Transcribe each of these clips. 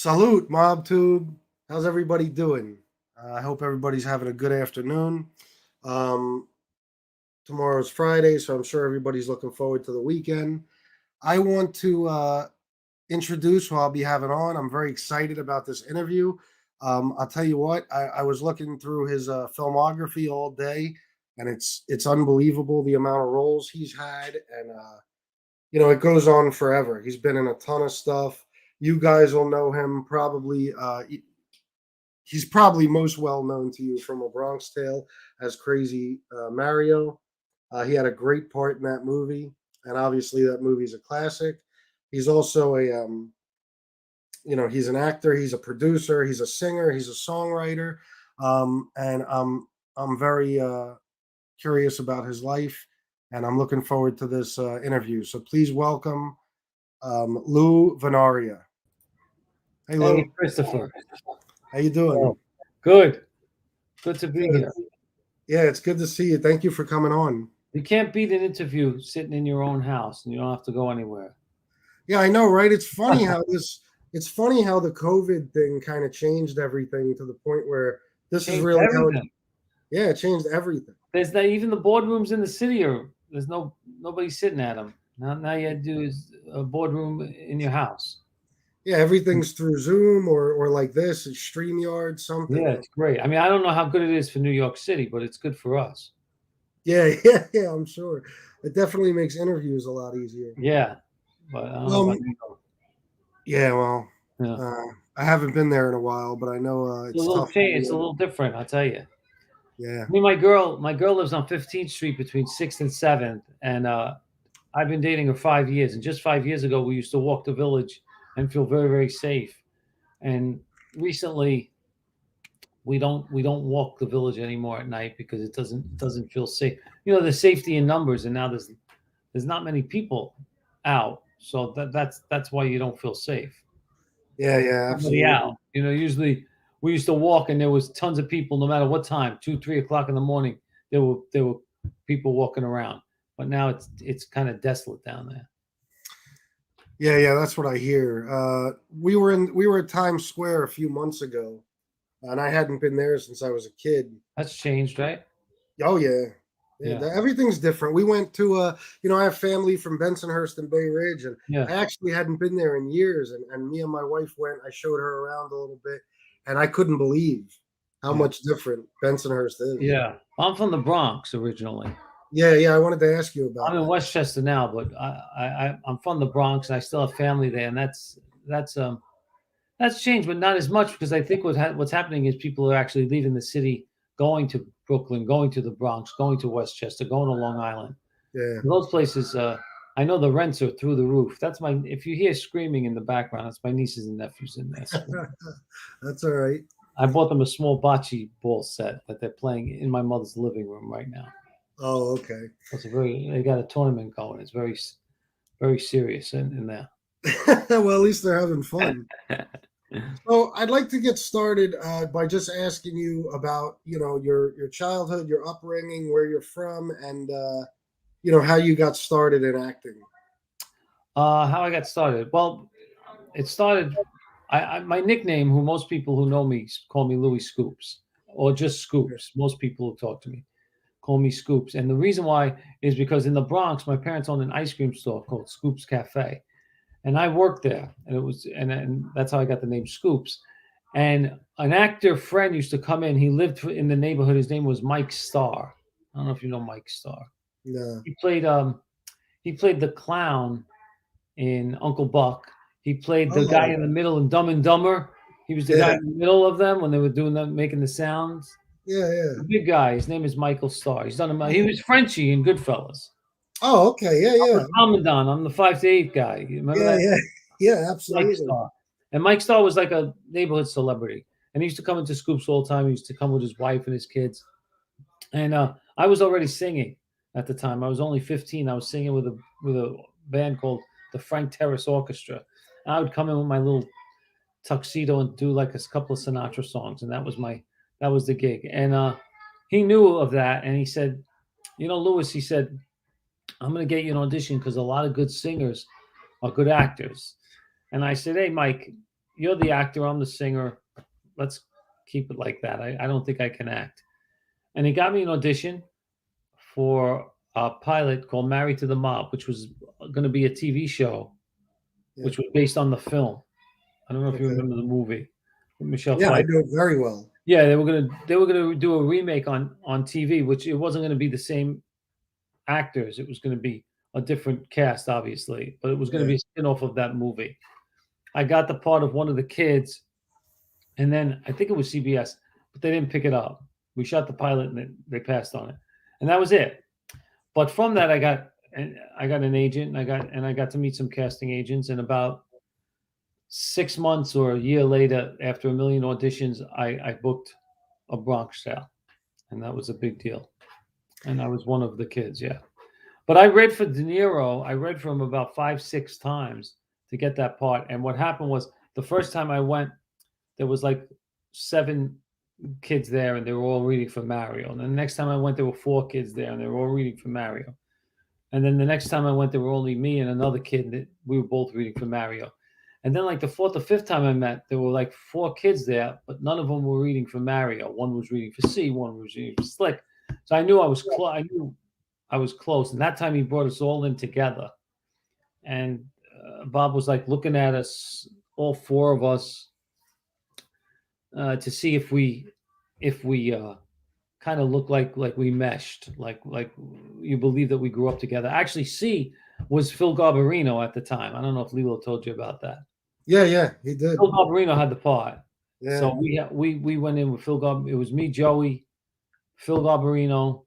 Salute, MobTube. How's everybody doing? I hope everybody's having a good afternoon. Um, Tomorrow's Friday, so I'm sure everybody's looking forward to the weekend. I want to introduce who I'll be having on. I'm very excited about this interview. I'll tell you what, I was looking through his filmography all day, and it's unbelievable the amount of roles he's had, and it goes on forever. He's been in a ton of stuff. You guys will know him probably. He's probably most well known to you from A Bronx Tale as Crazy Mario. He had a great part in that movie, and obviously that movie's a classic. He's also he's an actor, he's a producer, he's a singer, he's a songwriter, and I'm very curious about his life, and I'm looking forward to this interview. So please welcome Lou Vanaria. Hey, Hey, Lou. Christopher. How you doing? Oh, good. Good to be Good. here. Yeah, it's good to see you. Thank you for coming on. You can't beat an interview sitting in your own house and you don't have to go anywhere. Yeah, I know, right? It's funny how the COVID thing kind of changed everything to the point where this is Changed really how it, everything. yeah, it changed everything. There's not even the boardrooms in the city are there's nobody sitting at them. Now you do is a boardroom in your house. Yeah, everything's through Zoom or like this, it's StreamYard, Yeah, something. it's great. I mean, I don't know how good it is for New York City, but it's good for us. Yeah, yeah, I'm sure. It definitely makes interviews a lot easier. Yeah, but I don't know about Um, New York. yeah, well, Yeah, uh, I haven't been there in a while, but I know it's a it's little tough to change. It's a be little different. I'll tell you. yeah. I mean, my girl lives on 15th Street between 6th and 7th, and I've been dating her 5 years. And just 5 years ago, we used to walk the village and feel very, very safe. And recently, we don't walk the village anymore at night because it doesn't feel safe. You know, there's safety in numbers, and now there's not many people out, so that's why you don't feel safe. Yeah, yeah, Nobody out. absolutely. You know, usually we used to walk and there was tons of people no matter what time, 2, 3 o'clock in the morning. There were people walking around. But now it's kind of desolate down there. Yeah, yeah, that's what I hear. We were at Times Square a few months ago, and I hadn't been there since I was a kid. That's changed, right? Oh yeah, yeah. Yeah. Everything's different. We went to I have family from Bensonhurst and Bay Ridge, and Yeah. I actually hadn't been there in years. And me and my wife went. I showed her around a little bit, and I couldn't believe how Yeah. much different Bensonhurst is. Yeah. I'm from the Bronx originally. Yeah, yeah. I wanted to ask you I'm about in that. Westchester now, but I'm from the Bronx and I still have family there, and that's that's changed, but not as much because I think what's happening is people are actually leaving the city, going to Brooklyn, going to the Bronx, going to Westchester, going to Long Island. Yeah, Those places, I know the rents are through the roof. That's my if you hear screaming in the background, it's my nieces and nephews in there screaming. that's all right. I bought them a small bocce ball set that they're playing in my mother's living room right now. Oh, okay. They got a tournament going. It's very serious in there. Well, at least they're having fun. So I'd like to get started by just asking you about, your childhood, your upbringing, where you're from, and how you got started in acting. How I got started? Well, it started. My nickname, who most people who know me call me Louis Scoops, or just Scoops. Most people who talk to me call me Scoops, and the reason why is because in the Bronx, my parents owned an ice cream store called Scoops Cafe, and I worked there, and and that's how I got the name Scoops. And an actor friend used to come in. He lived in the neighborhood. His name was Mike Starr. I don't know if you know Mike Starr. No. He played he played the clown in Uncle Buck. He played the guy Oh, in the middle in Dumb and Dumber. He was the guy yeah, in the middle of them when they were doing them, making the sounds. yeah, yeah. The big guy. His name is Michael Starr. He's done. He was Frenchie in Goodfellas. Oh, okay, yeah, I'm yeah, the commandant. I'm the 5 to 8 guy. You remember yeah, that? yeah, yeah. Mike Absolutely. Starr. And Mike Starr was like a neighborhood celebrity. And he used to come into Scoops all the time. He used to come with his wife and his kids. And I was already singing at the time. I was only 15. I was singing with a band called the Frank Terrace Orchestra. And I would come in with my little tuxedo and do like a couple of Sinatra songs, and that was the gig. And he knew of that, and he said, Lewis, he said, I'm going to get you an audition because a lot of good singers are good actors. And I said, hey, Mike, you're the actor, I'm the singer. Let's keep it like that. I don't think I can act. And he got me an audition for a pilot called Married to the Mob, which was going to be a TV show, Yeah. which was based on the film. I don't know if you Okay. remember the movie with Michelle Yeah, I Pfeiffer. know it very well. Yeah, they were gonna do a remake on TV, which it wasn't going to be the same actors. It was going to be a different cast, obviously, but it was going to Yeah. be a spin-off of that movie. I got the part of one of the kids, and then I think it was CBS, but they didn't pick it up. We shot the pilot, and they passed on it, and that was it. But from that, I got an agent, and I got to meet some casting agents, and about 6 months or a year later, after a million auditions, I booked a Bronx sale, and that was a big deal. And I was one of the kids, yeah. But I read for De Niro. I read for him about 5, 6 times to get that part. And what happened was the first time I went, there was like 7 kids there, and they were all reading for Mario. And then the next time I went, there were 4 kids there, and they were all reading for Mario. And then the next time I went, there were only me and another kid that we were both reading for Mario. And then like the fourth or fifth time I met, there were like 4 kids there, but none of them were reading for Mario. One was reading for C, one was reading for Slick. So I knew I was close. I knew I was close. And that time he brought us all in together. And Bob was like looking at us, all 4 of us, to see if we kind of looked like we meshed, like you believe that we grew up together. Actually, C was Phil Garbarino at the time. I don't know if Lilo told you about that. Yeah, yeah, he did. Phil Garbarino had the part, Yeah. so we went in with Phil Gar. It was me, Joey, Phil Garbarino,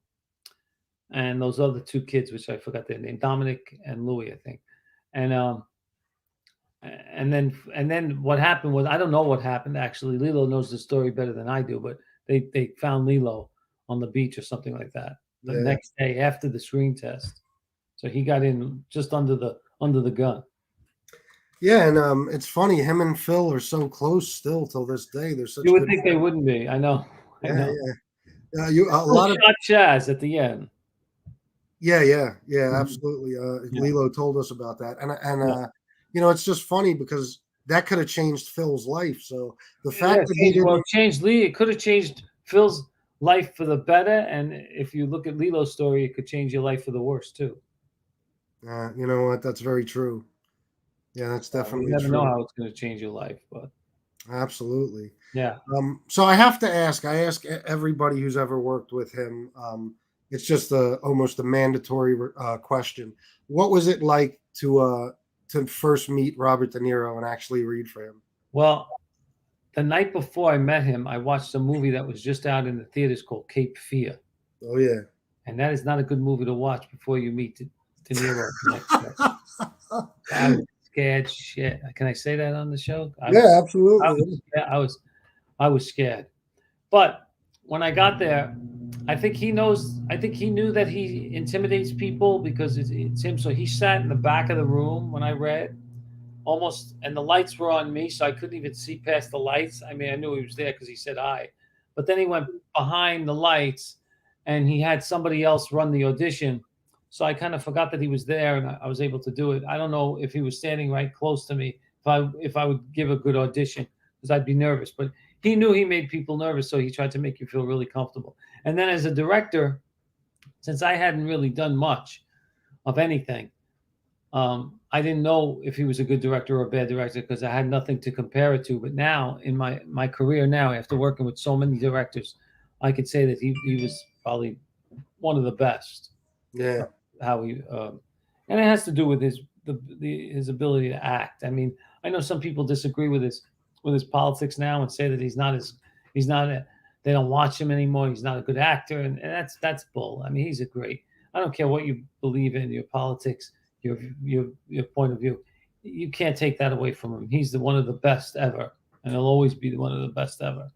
and those other 2 kids, which I forgot their name, Dominic and Louis, I think. And and then what happened was, I don't know what happened actually. Lilo knows the story better than I do, but they found Lilo on the beach or something like that the Yeah. next day after the screen test. So he got in just under the gun. Yeah, and it's funny, him and Phil are so close still till this day. They're such You would good think they friends. wouldn't be. I know. I Yeah, know. yeah. You a Phil lot of shot Chaz at the end. yeah, yeah, yeah, Mhm. absolutely. Yeah. Lilo told us about that, and Yeah. it's just funny because that could have changed Phil's life. So the Yeah, fact that he well, didn't, it changed Lee. It could have changed Phil's life for the better, and if you look at Lilo's story, it could change your life for the worse too. you know what? That's very true. Yeah, that's You definitely never know true. how it's going to change your life, but Absolutely. yeah. So I have to ask. I ask everybody who's ever worked with him. It's just almost a mandatory question. What was it like to first meet Robert De Niro and actually read for him? Well, the night before I met him, I watched a movie that was just out in the theaters called Cape Fear, Oh yeah. and that is not a good movie to watch before you meet De Niro the next day. I was scared shit. Can I say that on the show? Yeah, I was, absolutely. I was scared. But when I got there, I think he knows. I think he knew that he intimidates people because it's him. So he sat in the back of the room when I read, almost, and the lights were on me, so I couldn't even see past the lights. I mean, I knew he was there because he said hi, but then he went behind the lights, and he had somebody else run the audition. So I kind of forgot that he was there, and I was able to do it. I don't know if he was standing right close to me, if I would give a good audition, because I'd be nervous. But he knew he made people nervous, so he tried to make you feel really comfortable. And then as a director, since I hadn't really done much of anything, I didn't know if he was a good director or a bad director because I had nothing to compare it to. But now, in my career now, after working with so many directors, I could say that he was probably one of the best. Yeah. How he and it has to do with his ability to act. I mean, I know some people disagree with his politics now and say that he's not a, they don't watch him anymore. He's not a good actor, and that's bull. I mean, he's a great. I don't care what you believe in, your politics, your point of view. You can't take that away from him. He's one of the best ever, and he'll always be one of the best ever.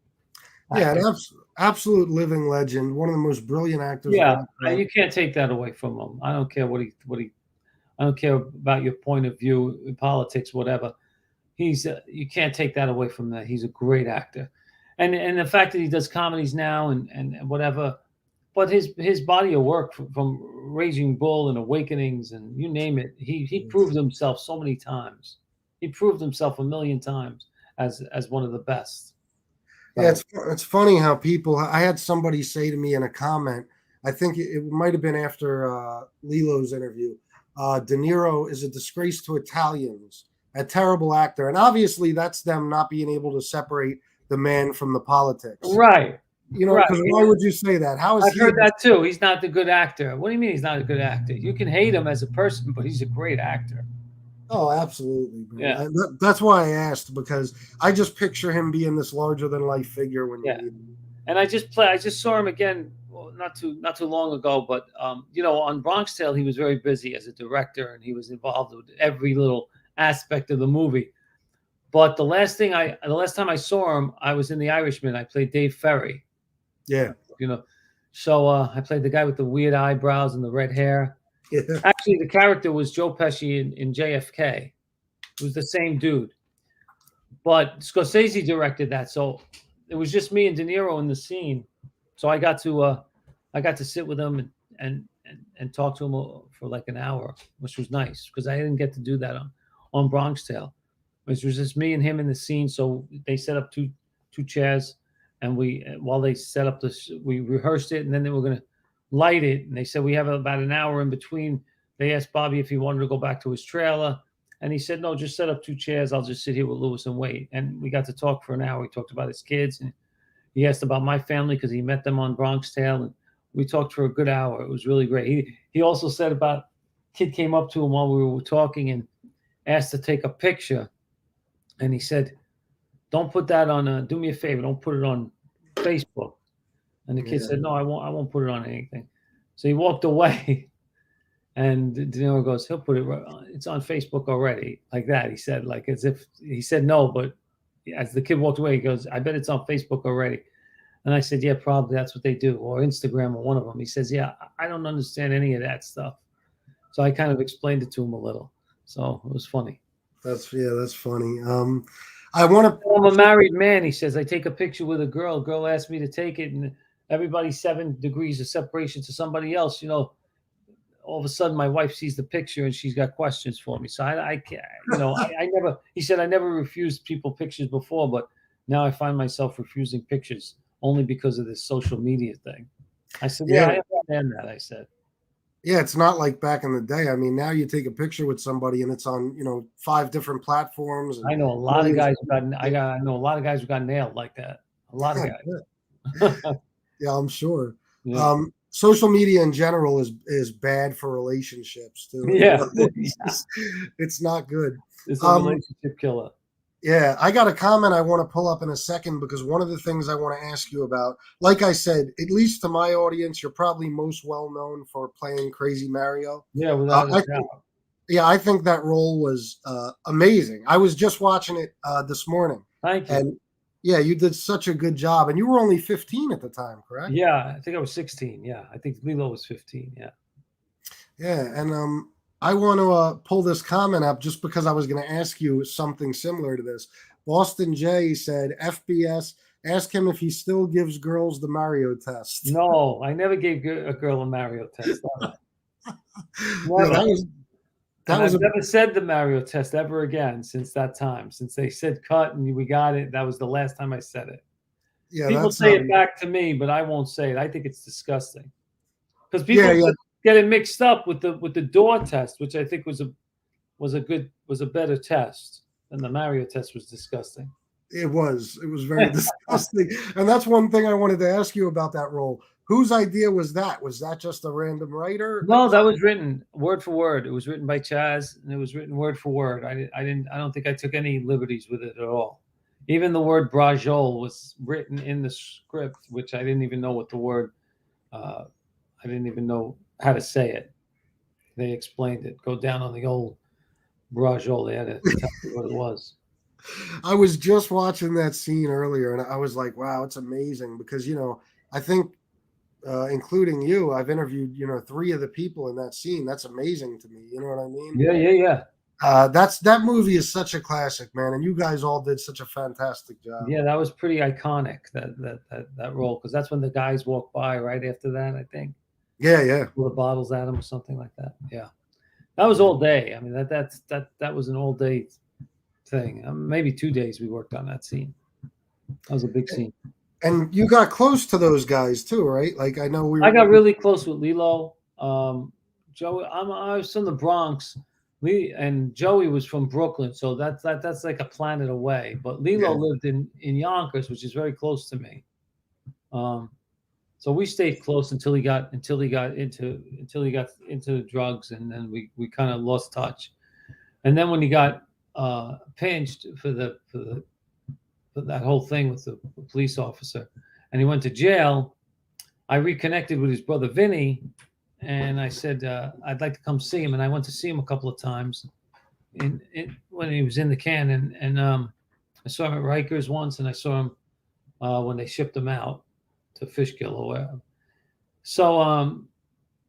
Yeah, Actor. absolute living legend, one of the most brilliant actors of Yeah, all time. you can't take that away from him. I don't care what he. I don't care about your point of view in politics, whatever. He's you can't take that away from that. He's a great actor, and the fact that he does comedies now and whatever, but his body of work from Raging Bull and Awakenings and you name it, he proved himself so many times. He proved himself a million times as one of the best. Yeah, it's funny how people. I had somebody say to me in a comment. I think it might have been after Lilo's interview. De Niro is a disgrace to Italians, a terrible actor, and obviously that's them not being able to separate the man from the politics. Right. You know, Right. because why would you say that? How is I've he? heard that too. He's not the good actor. What do you mean he's not a good actor? You can hate him as a person, but he's a great actor. Oh, absolutely, man. Yeah. That's why I asked, because I just picture him being this larger than life figure when you Yeah. meet him. And I just saw him again, well, not too long ago, but on Bronx Tale he was very busy as a director and he was involved with every little aspect of the movie. But the last time I saw him, I was in The Irishman. I played Dave Ferry. Yeah. So I played the guy with the weird eyebrows and the red hair. Yeah. Actually, the character was Joe Pesci in JFK. It was the same dude. But Scorsese directed that, so it was just me and De Niro in the scene. So I got to sit with him and talk to him for like an hour, which was nice because I didn't get to do that on Bronx Tale. It was just me and him in the scene. So they set up two chairs, and while they set up this, we rehearsed it, and then they were going to light it. And they said we have about an hour in between. They asked Bobby if he wanted to go back to his trailer, and he said no, just set up two chairs. I'll just sit here with Louis and wait. And we got to talk for an hour. He talked about his kids, and he asked about my family because he met them on Bronx Tale, and we talked for a good hour. It was really great. He also said about kid came up to him while we were talking and asked to take a picture. And he said, don't put that on, do me a favor, don't put it on Facebook. And the kid said, no, I won't put it on anything. So he walked away and De Niro goes, he'll put it, it's on Facebook already. Like that. He said, like as if he said no, but as the kid walked away, he goes, I bet it's on Facebook already. And I said, yeah, probably that's what they do, or Instagram or one of them. He says, yeah, I don't understand any of that stuff. So I kind of explained it to him a little. So it was funny. That's funny. I want to. I'm a married man. He says I take a picture with a girl. Girl asked me to take it, and everybody's 7 degrees of separation to somebody else. All of a sudden my wife sees the picture and she's got questions for me. So I can't. I never. He said I never refused people pictures before, but now I find myself refusing pictures only because of this social media thing. I said, yeah, I understand that. I said. Yeah, it's not like back in the day. I mean, now you take a picture with somebody and it's on, 5 different platforms. And I know a lot of guys I know a lot of guys who got nailed like that. A lot of guys. Yeah, I'm sure. Yeah. Social media in general is bad for relationships too. Yeah, it's not good. It's a relationship killer. Yeah, I got a comment I want to pull up in a second because one of the things I want to ask you about, like I said, at least to my audience, you're probably most well known for playing Crazy Mario. Yeah, without a doubt. I think that role was amazing. I was just watching it this morning. Thank you. And yeah, you did such a good job. And you were only 15 at the time, correct? Yeah, I think I was 16. Yeah, I think Lilo was 15. Yeah. Yeah, and I want to pull this comment up just because I was going to ask you something similar to this. Boston J said, FBS, ask him if he still gives girls the Mario test. No, I never gave a girl a Mario test. Never. I've never said the Mario test ever again since that time. Since they said cut and we got it, that was the last time I said it. Yeah, people say it back to me, but I won't say it. I think it's disgusting because people get it mixed up with the door test, which I think was a better test, and the Mario test was disgusting. It was very disgusting, and that's one thing I wanted to ask you about that role. Whose idea was that? Was that just a random writer? No, that was written word for word. It was written by Chaz, and it was written word for word. I don't think I took any liberties with it at all. Even the word brajol was written in the script, which I didn't even know what the word. I didn't even know how to say it. They explained it. Go down on the old brajol. They had to tell me what it was. I was just watching that scene earlier, and I was like, "Wow, it's amazing!" Because I think. Including you, I've interviewed 3 of the people in that scene. That's amazing to me. You know what I mean? Yeah. That movie is such a classic, man, and you guys all did such a fantastic job. Yeah, that was pretty iconic. That role, because that's when the guys walked by right after that. I think. Yeah. Threw the bottles at him or something like that. Yeah, that was all day. I mean that was an all day thing. Maybe 2 days we worked on that scene. That was a big scene. And you got close to those guys too, right? Like I know we I were. got really close with Lilo. Joey, I was from the Bronx. And Joey was from Brooklyn, so that's like a planet away. But Lilo Yeah. lived in Yonkers, which is very close to me. So we stayed close until he got into drugs, and then we kind of lost touch. And then when he got pinched for that whole thing with the police officer, and he went to jail, I reconnected with his brother Vinny, and I said I'd like to come see him. And I went to see him a couple of times when he was in the can, and I saw him at Rikers once, and I saw him when they shipped him out to Fishkill or wherever. So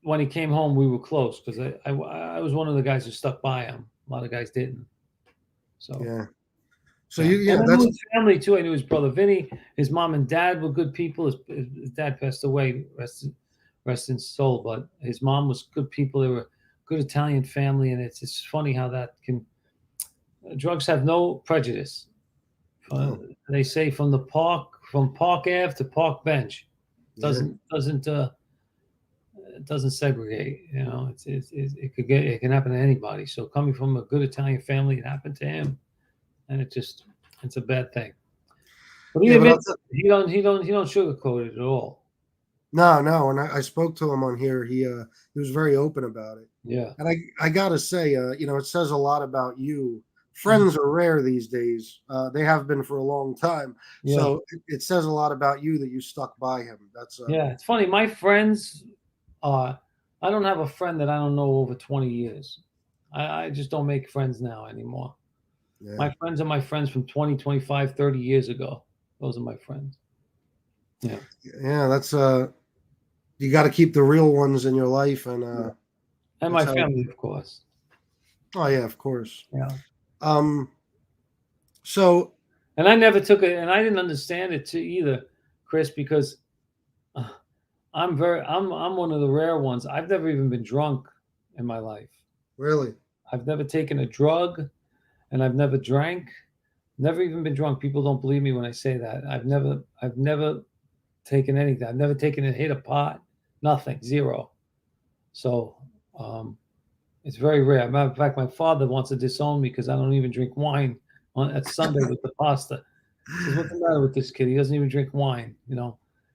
when he came home, we were close because I was one of the guys who stuck by him. A lot of guys didn't. So Yeah. So and I that's knew his family too. I knew his brother Vinny. His mom and dad were good people. His dad passed away, rest in soul. But his mom was good people. They were a good Italian family, and it's funny how that can. Drugs have no prejudice. They say from Park Ave to Park Bench, doesn't segregate. You know, it can happen to anybody. So coming from a good Italian family, it happened to him, and it's a bad thing. But he admits he don't sugarcoat it at all. No. And I spoke to him on here. He was very open about it. Yeah. And I gotta say, it says a lot about you. Friends are rare these days. They have been for a long time. Yeah. So it says a lot about you that you stuck by him. That's yeah. It's funny. My friends, I don't have a friend that I don't know over 20 years. I just don't make friends now anymore. Yeah. My friends are my friends from 20, 25, 30 years ago. Those are my friends. Yeah. Yeah, that's you got to keep the real ones in your life, and my family, of course. Oh yeah, of course. Yeah. So. And I never took it, and I didn't understand it too either, Chris, because I'm one of the rare ones. I've never even been drunk in my life. Really? I've never taken a drug, and I've never drank. Never even been drunk. People don't believe me when I say that. I've never taken anything. I've never taken a hit of pot. Nothing. Zero. So it's very rare. Matter of fact, my father wants to disown me because I don't even drink wine at Sunday with the pasta. He says, "What's the matter with this kid? He doesn't even drink wine."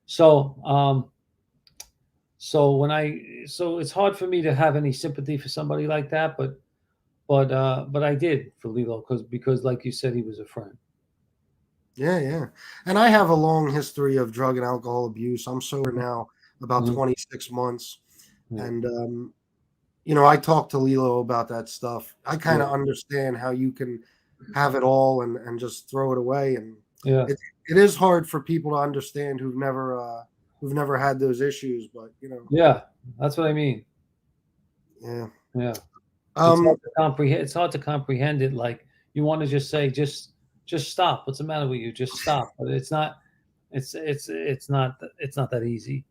So so it's hard for me to have any sympathy for somebody like that, but I did for Lilo because like you said, he was a friend. Yeah. And I have a long history of drug and alcohol abuse. I'm sober now about 26 months. And I talked to Lilo about that stuff. I kind of understand how you can have it all and just throw it away. And it is hard for people to understand who've never had those issues, but Yeah, that's what I mean. Yeah. It's hard to comprehend. It's hard to comprehend it. Like you want to just say, just stop. What's the matter with you? Just stop. But it's not. It's not that easy.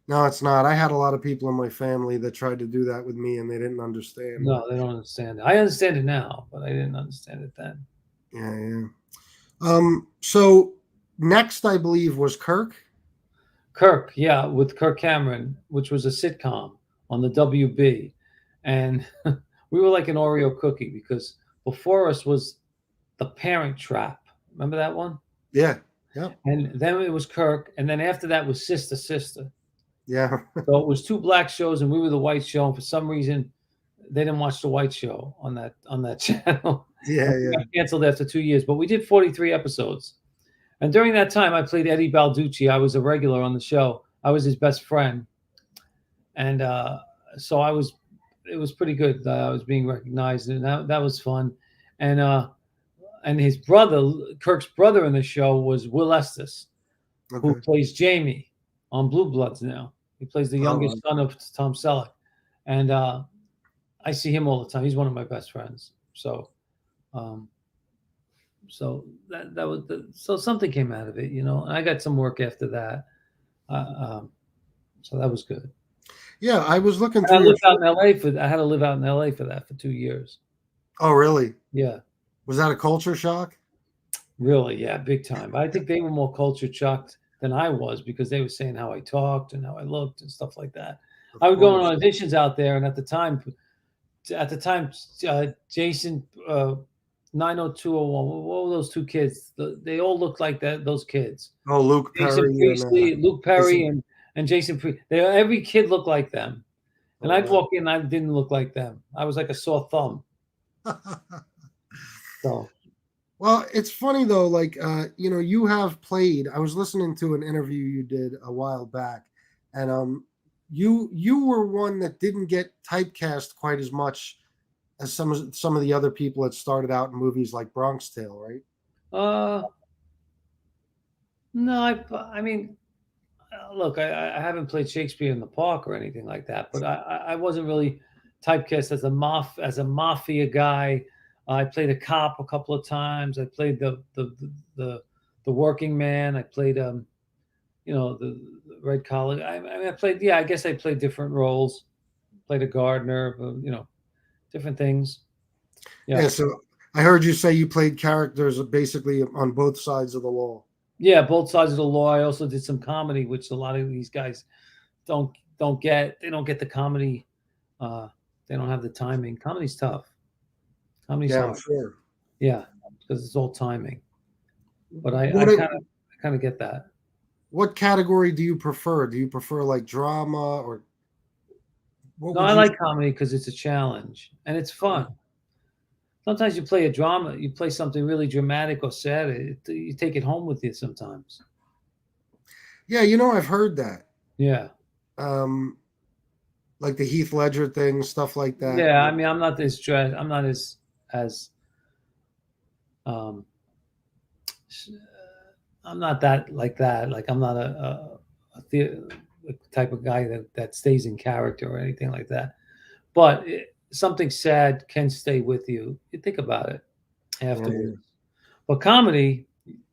No, it's not. I had a lot of people in my family that tried to do that with me, and they didn't understand. No, they don't understand it. I understand it now, but I didn't understand it then. Yeah. So next, I believe, was Kirk. Yeah, with Kirk Cameron, which was a sitcom on the WB, and we were like an Oreo cookie because before us was The Parent Trap. Remember that one? Yeah. And then it was Kirk, and then after that was Sister. Yeah. So it was two black shows, and we were the white show. And for some reason, they didn't watch the white show on that channel. Yeah. Got canceled after 2 years, but we did 43 episodes. And during that time, I played Eddie Balducci. I was a regular on the show. I was his best friend, and so it was pretty good. I was being recognized, and that was fun. And his brother, Kirk's brother in the show was Will Estes, who plays Jamie on Blue Bloods now. He plays the youngest son of Tom Selleck. And I see him all the time. He's one of my best friends. So so that was so something came out of it, and I got some work after that. So that was good. Yeah, I was looking through. I had to live out in LA for that for 2 years. Oh, really? Yeah. Was that a culture shock? Really, yeah, big time. But I think they were more culture shocked than I was because they were saying how I talked and how I looked and stuff like that. Of I would go course. on auditions out there, and at the time, Jason, 90201. What were those two kids? They all looked like that. Those kids, Oh, Luke Jason Perry and Priestley, Luke Perry, Jason. and Jason every kid looked like them. And Oh I'd wow. walk in, I didn't look like them. I was like a sore thumb. So Well, it's funny though, like you have played. I was listening to an interview you did a while back, and you were one that didn't get typecast quite as much as some of the other people that started out in movies like Bronx Tale, right? uh no, I mean, look, I haven't played Shakespeare in the Park or anything like that, but I wasn't really typecast as a mafia guy. I played a cop a couple of times. I played the working man. I played the red collar. I played, yeah, I guess I played different roles. Played a gardener, different things. Yeah, Yeah. So I heard you say you played characters basically on both sides of the law. yeah, both sides of the law. I also did some comedy, which a lot of these guys don't get. They don't get the comedy. Uh, they don't have the timing. Comedy's tough. Comedy's Yeah, I'm hard. sure. Yeah, because it's all timing. But I What kind of get that. what category do you prefer? Do you prefer like drama or what No, would I you? like comedy because it's a challenge and it's fun. Sometimes you play a drama, you play something really dramatic or sad. You take it home with you sometimes. Yeah, I've heard that. Yeah, Um, like the Heath Ledger thing, stuff like that. yeah. I mean, I'm not this stressed. I'm not as um, I'm not that like that. Like I'm not a type of guy that stays in character or anything like that. But something sad can stay with you. You think about it Yeah. afterwards. But comedy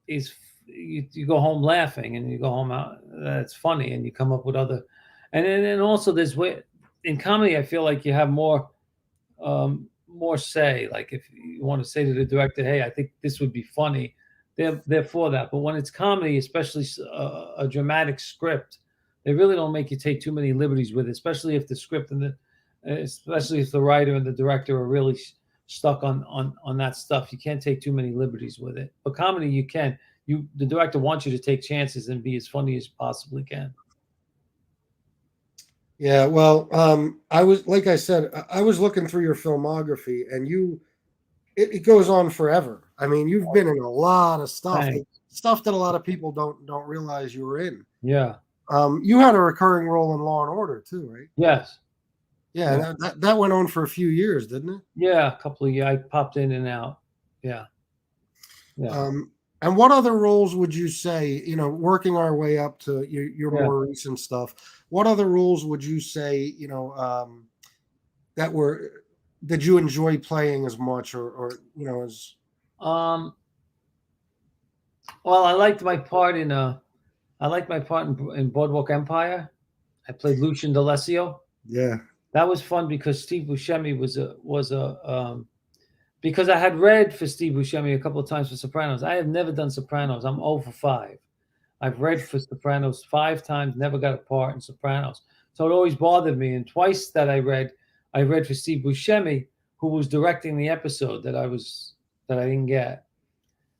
is you go home laughing and you go home out. That's funny, and you come up with other. And also there's way in comedy. I feel like you have more say. Like if you want to say to the director, "Hey, I think this would be funny," they're for that. But when it's comedy, especially a dramatic script, they really don't make you take too many liberties with it. Especially if the script especially if the writer and the director are really stuck on that stuff. You can't take too many liberties with it. But comedy, you can. The director wants you to take chances and be as funny as you possibly can. Yeah, well, I was like I said, I was looking through your filmography, and it goes on forever. I mean, you've been in a lot of stuff that Thanks. stuff that a lot of people don't realize you were in. Yeah. You had a recurring role in Law and Order too, right? Yes. Yeah, Yeah. that went on for a few years, didn't it? Yeah. A couple of years. I popped in and out. Yeah. Yeah. Um, and what other roles would you say, working our way up to your Yeah. more recent stuff? What other roles would you say, that were did you enjoy playing as much, or as Um. Well, I liked my part in Boardwalk Empire. I played Lucian D'Alessio. yeah, That was fun because Steve Buscemi was a because I had read for Steve Buscemi a couple of times for Sopranos. I have never done Sopranos. I'm 0 for 5. I've read for Sopranos 5 times, never got a part in Sopranos. So it always bothered me. And twice that I read for Steve Buscemi, who was directing the episode that I didn't get.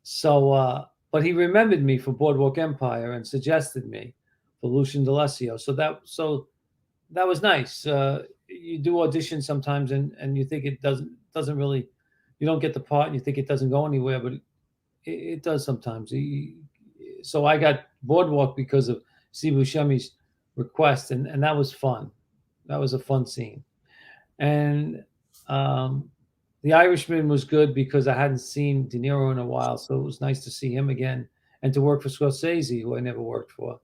So, but he remembered me for Boardwalk Empire and suggested me for Lucian D'Alessio. So that was nice. You do auditions sometimes, and you think it doesn't really, you don't get the part, and you think it doesn't go anywhere, but it does sometimes. So I got Boardwalk because of Steve Buscemi's request, and that was fun. That was a fun scene. And um, The Irishman was good because I hadn't seen De Niro in a while, so it was nice to see him again and to work for Scorsese, who I never worked for.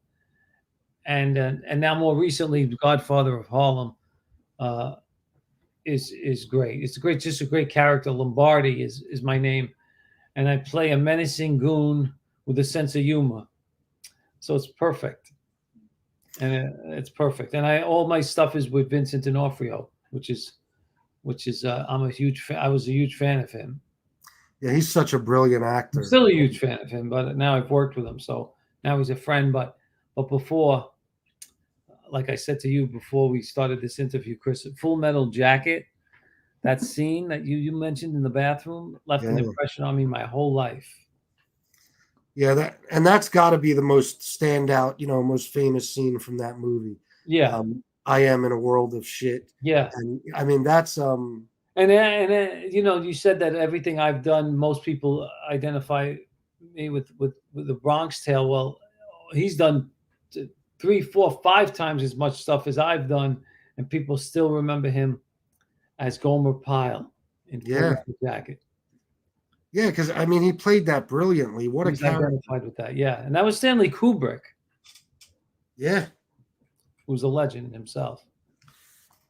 And now more recently, The Godfather of Harlem uh, is great. It's just a great character. Lombardi is my name, and I play a menacing goon with a sense of humor. So it's perfect, and it's perfect. And all my stuff is with Vincent D'Onofrio, which is I was a huge fan of him. Yeah, he's such a brilliant I'm actor. still a huge fan of him, but now I've worked with him, so now he's a friend. But before, like I said to you before we started this interview, Chris, Full Metal Jacket, that scene that you mentioned in the bathroom left an Yeah. impression on me my whole life. Yeah, that's got to be the most standout, most famous scene from that movie. Yeah, I am in a world of shit, yeah. and I mean that's And you know, you said that everything I've done, most people identify me with the Bronx Tale. Well, he's done 3, 4, 5 times as much stuff as I've done, and people still remember him as Gomer Pyle in Full yeah, Metal Jacket. yeah, because I mean he played that brilliantly. What a He's character! identified with that, yeah. And that was Stanley Kubrick, Yeah, who's a legend himself.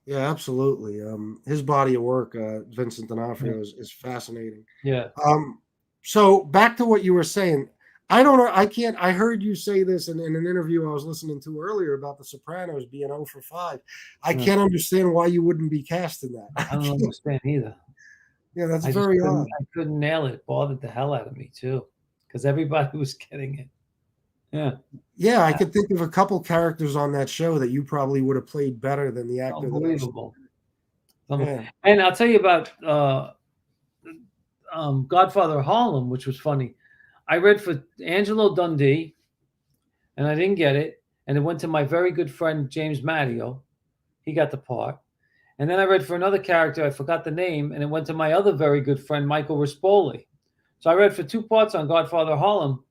yeah, absolutely. His body of work, Vincent Yeah, D'Onofrio, is fascinating. yeah. Um, so back to what you were saying. I don't know. I can't. I heard you say this in an interview I was listening to earlier about The Sopranos being 0 for 5. I Yeah. can't understand why you wouldn't be cast in that. I don't understand either. Yeah, that's I just very couldn't. odd. I couldn't nail it. It bothered the hell out of me too, because everybody was getting it. Yeah, Yeah, I could think of a couple characters on that show that you probably would have played better than the actor that actually. unbelievable. Yeah, And I'll tell you about Godfather Harlem, which was funny. I read for Angelo Dundee, and I didn't get it, and it went to my very good friend James Matteo. He got the part. And then I read for another character, I forgot the name, and it went to my other very good friend Michael Rispoli. So I read for 2 parts on Godfather Harlem,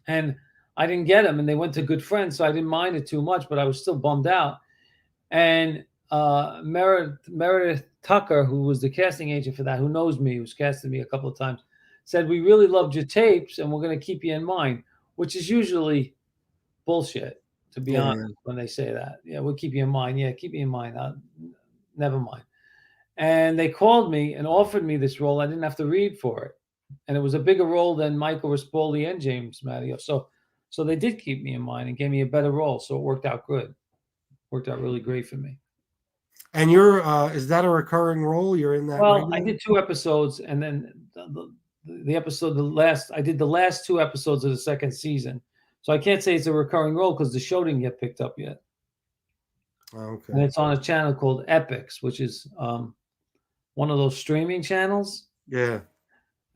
and I didn't get them, and they went to good friends, so I didn't mind it too much, but I was still bummed out. And Meredith Tucker, who was the casting agent for that, who knows me, who's casted me a couple of times, said, "We really loved your tapes, and we're going to keep you in mind," which is usually bullshit, to be honest, yeah. when they say that. Yeah, we'll keep you in mind. Yeah, keep me in mind. Never mind. And they called me and offered me this role. I didn't have to read for it. And it was a bigger role than Michael Rispoli and James Matteo. So they did keep me in mind and gave me a better role. So it worked out good. Worked out really great for me. And you're is that a recurring role? You're in that Well, I regular? did 2 episodes, and then the episode, I did the last 2 episodes of the second season. So I can't say it's a recurring role because the show didn't get picked up yet. Oh, And okay. it's on a channel called Epics, which is one of those streaming channels. Yeah.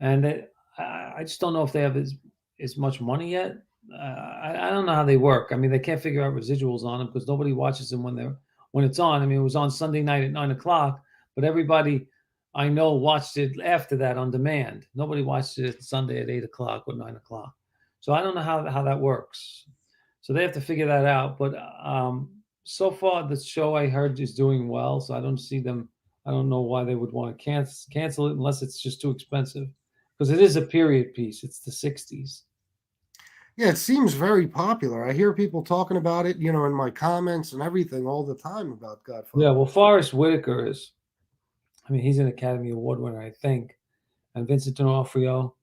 And I just don't know if they have as much money yet. I don't know how they work. I mean, they can't figure out residuals on them because nobody watches them when it's on. I mean, it was on Sunday night at 9 o'clock, but everybody I know watched it after that on demand. Nobody watched it Sunday at 8 o'clock or 9 o'clock. So I don't know how that works. So they have to figure that out. But so far, the show I heard is doing well. So I don't see them. I don't know why they would want to cancel it unless it's just too expensive because it is a period piece. It's the 60s. Yeah, it seems very popular. I hear people talking about it, in my comments and everything all the time about Yeah, Godfather. well, Forrest Whitaker is, I mean, he's an Academy Award winner, I think, and Vincent D'Onofrio,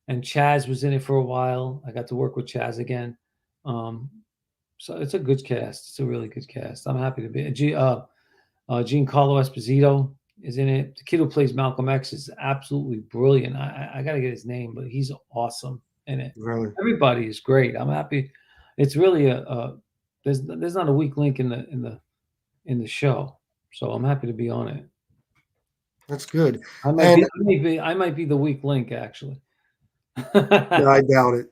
and Chaz was in it for a while. I got to work with Chaz again. Um, so it's a good cast. It's a really good cast. I'm happy to be. Giancarlo Esposito is in it. The kid who plays Malcolm X is absolutely brilliant. I got to get his name, but he's awesome in it. Really? Everybody is great. I'm happy. It's really there's not a weak link in the show, so I'm happy to be on it. That's good. I might be And I might be the weak link actually. no, I doubt it.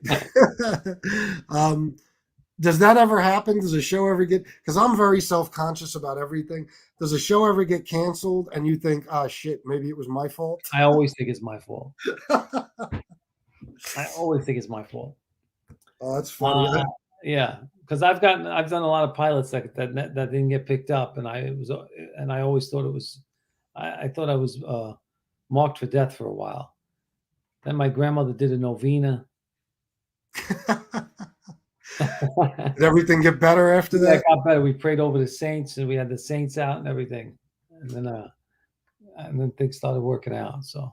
Does that ever happen? Does a show ever get, because I'm very self-conscious about everything. Does a show ever get canceled and you think, ah, shit, maybe it was my fault? I always think it's my fault. I always think it's my fault. Oh, that's funny. Yeah, because I've done a lot of pilots that didn't get picked up, and I always thought it was, I thought I was marked for death for a while. Then my grandmother did a novena. Did everything get better after Yeah, it that? got better. We prayed over the saints, and we had the saints out and everything, and then things started working out. So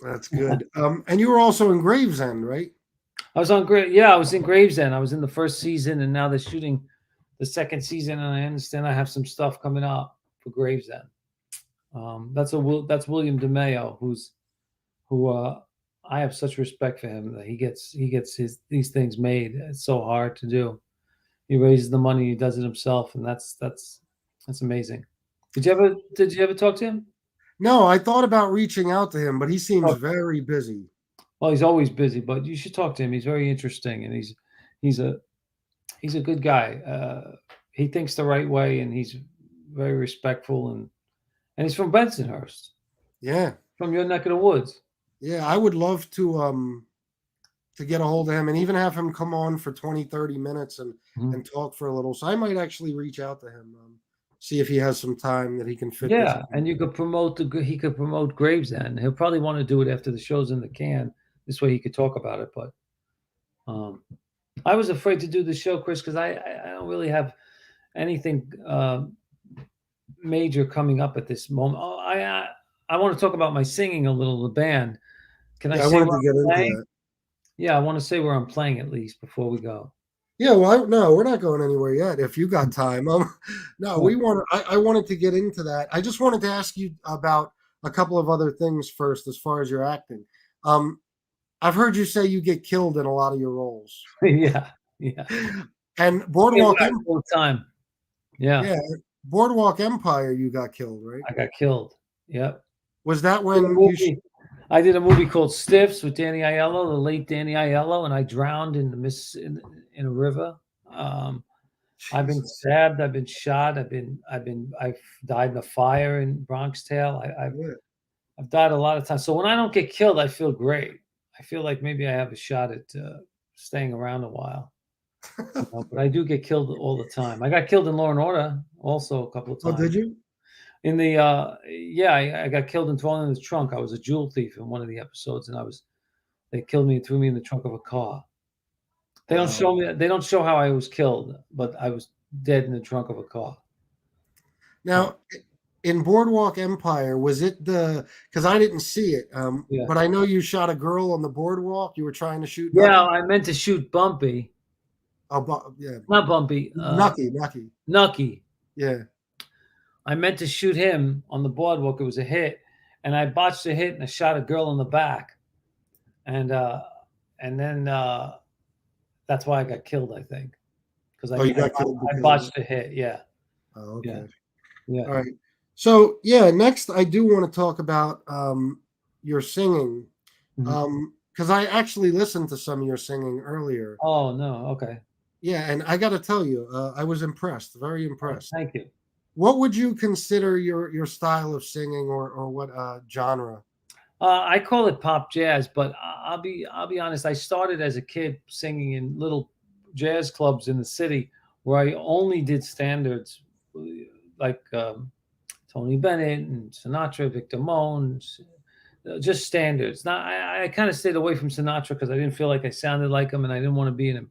That's good. And you were also in Gravesend, right? I was on great. Yeah, I was in Gravesend. I was in the first season, and now they're shooting the second season. And I understand I have some stuff coming up for Gravesend. That's William DeMeo, who I have such respect for him that he gets these things made. It's so hard to do. He raises the money, he does it himself, and that's amazing. Did you ever talk to him? No, I thought about reaching out to him, but he seems Oh, very busy. well, he's always busy, but you should talk to him. He's very interesting, and he's a he's a good guy. He thinks the right way, and he's very respectful, and he's from Bensonhurst, Yeah. from your neck of the woods. Yeah, I would love to get a hold of him and even have him come on for 20, 30 minutes Mhm. and talk for a little. So I might actually reach out to him, see if he has some time that he can fit this Yeah, in. and you could he could promote Gravesend. He'll probably want to do it after the show's in the can. This way he could talk about it. But um, I was afraid to do the show, Chris, because I don't really have anything major coming up at this moment. Oh, I want to talk about my singing a little, the band. Can I Yeah, I say wanted where to get I'm into playing? that. Yeah, I want to say where I'm playing at least before we go. Yeah, well, no, we're not going anywhere yet. If you got time, no, Yeah. we want. I wanted to get into that. I just wanted to ask you about a couple of other things first, as far as your acting. Um, I've heard you say you get killed in a lot of your roles, Yeah, yeah. and Get Boardwalk, whacked all the time. Yeah, yeah, Boardwalk Empire, you got killed, right? I got killed. Yep. Was that Did a when you? movie. I did a movie called Stiffs with Danny Aiello, the late Danny Aiello, and I drowned in the in a river. Um, I've been Jesus, stabbed. I've been shot. I've died in a fire in Bronx Tale. yeah. I've died a lot of times. So when I don't get killed, I feel great. I feel like maybe I have a shot at staying around a while. But I do get killed all the time. I got killed in Law and Order also a couple of Oh, did times. you? In the yeah, I got killed and thrown in the trunk. I was a jewel thief in one of the episodes, and they killed me and threw me in the trunk of a car. They don't Wow. show me. They don't show how I was killed, but I was dead in the trunk of a car. So Now, in Boardwalk Empire, was it the? Because I didn't see it, yeah, but I know you shot a girl on the boardwalk. You were trying to shoot yeah. Nucky. I meant to shoot Bumpy, Oh, yeah, not Bumpy. Nucky. Nucky. Yeah. I meant to shoot him on the boardwalk. It was a hit, and I botched the hit and I shot a girl in the back, and uh, and then that's why I got killed. I think because Oh, you got killed I because of botched it. the hit. Yeah, Oh, yeah, okay. yeah. All right. So yeah, next I do want to talk about your singing, Mhm. because I actually listened to some of your singing earlier. Oh no. Okay. Yeah, and I got to tell you, I was impressed, very Oh, impressed. thank you. What would you consider your style of singing, or what genre? I call it pop jazz, but I'll be honest. I started as a kid singing in little jazz clubs in the city where I only did standards, like Tony Bennett and Sinatra, Victor Moan, just standards. Now I kind of stayed away from Sinatra because I didn't feel like I sounded like him, and I didn't want to be an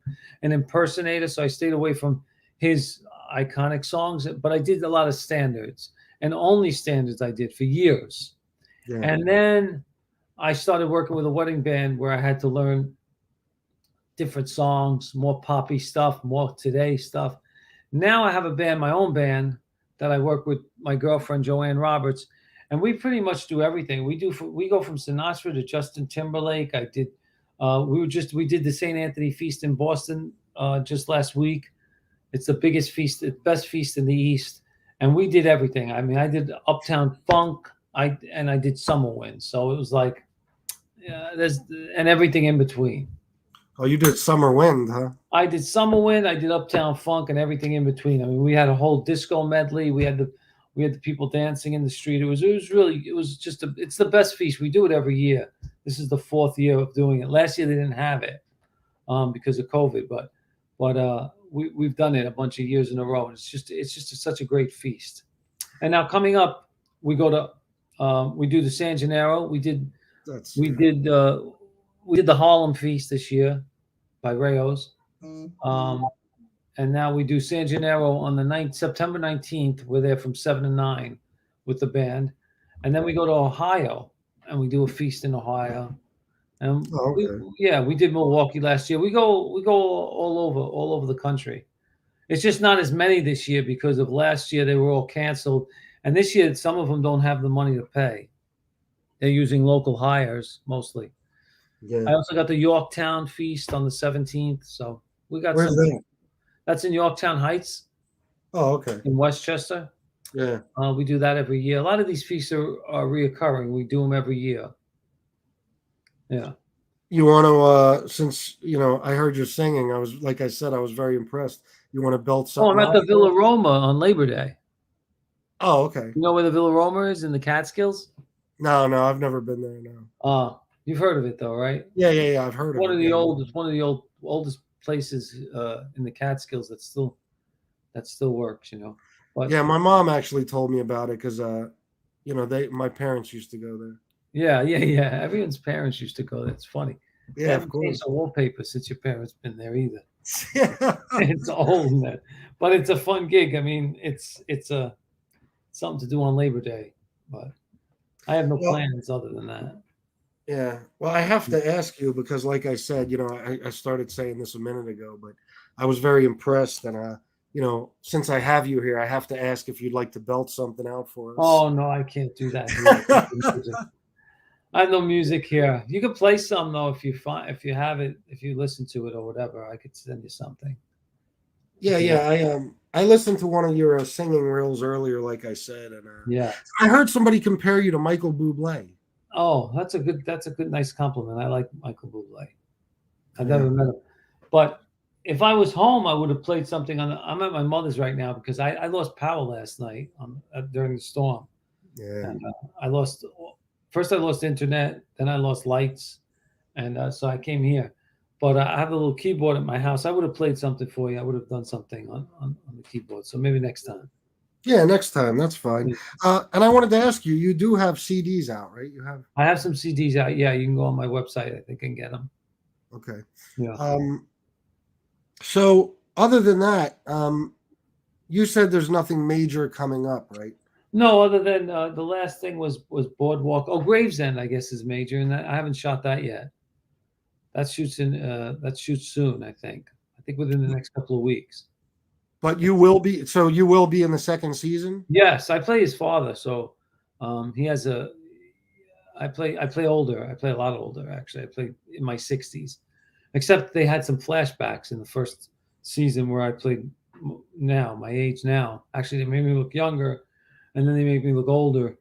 impersonator. So I stayed away from his iconic songs. But I did a lot of standards, and only standards I did for years. Yeah. And then I started working with a wedding band where I had to learn different songs, more poppy stuff, more today stuff. Now I have a band, my own band, that I work with my girlfriend Joanne Roberts, and we pretty much do everything. We go from Sinatra to Justin Timberlake. I did. We did the St. Anthony Feast in Boston just last week. It's the biggest feast, the best feast in the East, and we did everything. I mean, I did Uptown Funk. I did Summer Wind, so it was like there's and everything in between. Oh, you did Summer Wind, huh? I did Summer Wind, I did Uptown Funk, and everything in between. I mean, we had a whole disco medley. We had the people dancing in the street. It's the best feast. We do it every year. This is the fourth year of doing it. Last year they didn't have it because of COVID, but we've done it a bunch of years in a row, and it's just such a great feast. And now coming up, we do the San Gennaro. That's We yeah. did we did the Harlem Feast this year by Rayo's. Um, and now we do San Gennaro on the September 19th. We're there from 7 to 9 with the band. And then we go to Ohio and we do a feast in Ohio. And Oh, okay. we did Milwaukee last year. We go all over the country. It's just not as many this year because of last year they were all canceled. And this year some of them don't have the money to pay. They're using local hires mostly. Yeah. I also got the Yorktown Feast on the 17th. So we got Where's some. that? That's in Yorktown Heights Oh, okay. in Westchester. Yeah. We do that every year. A lot of these feasts are reoccurring. We do them every year. Yeah. You want to, since I heard you singing, I was like I said, I was very impressed. You want to belt Oh, I'm something at out the for Villa us? Roma on Labor Day. Oh, okay. You know where the Villa Roma is in the Catskills? No, no, I've never been there. No. You've heard of it though, right? Yeah, yeah, yeah. I've heard of One it. of the Yeah. oldest, oldest places in the Catskills that still works. But Yeah, my mom actually told me about it because, my parents used to go there. yeah, yeah, yeah. Everyone's parents used to go. That's funny. They Yeah, of haven't changed course. the wallpaper since your parents been there either. Yeah. It's old, man. But it's a fun gig. I mean, it's a something to do on Labor Day. But I have no Well, plans other than that. yeah. Well, I have to ask you because, like I said, I started saying this a minute ago, but I was very impressed. And, since I have you here, I have to ask if you'd like to belt something out for us. Oh no, I can't do that here. I have no music here. You could play some though if you have it, if you listen to it or whatever. I could send you something Yeah, if you want. yeah. I listened to one of your singing reels earlier, like I said, and Yeah. I heard somebody compare you to Michael Bublé. Oh, that's a good nice compliment. I like Michael Bublé. I've Yeah, never met him, but if I was home, I would have played something on. I'm at my mother's right now because I lost power last night during the storm, yeah. and I lost. First, I lost internet, then I lost lights, and so I came here. But I have a little keyboard at my house. I would have played something for you. I would have done something on the keyboard. So maybe next time. Yeah, next time. That's fine. Yeah. And I wanted to ask you, you do have CDs out, right? You have? I have some CDs out. Yeah, you can go on my website. I think and get them. Okay. Yeah. So other than that, you said there's nothing major coming up, right? No, other than the last thing was Boardwalk. Oh, Gravesend, I guess, is major, and I haven't shot that yet. That shoots soon, I think. I think within the next couple of weeks. But you will be, so you will be in the second season? Yes, I play his father, so he has a. I play older. I play a lot older actually. I play in my 60s, except they had some flashbacks in the first season where I played now my age now. Actually, they made me look younger, and then they made me look older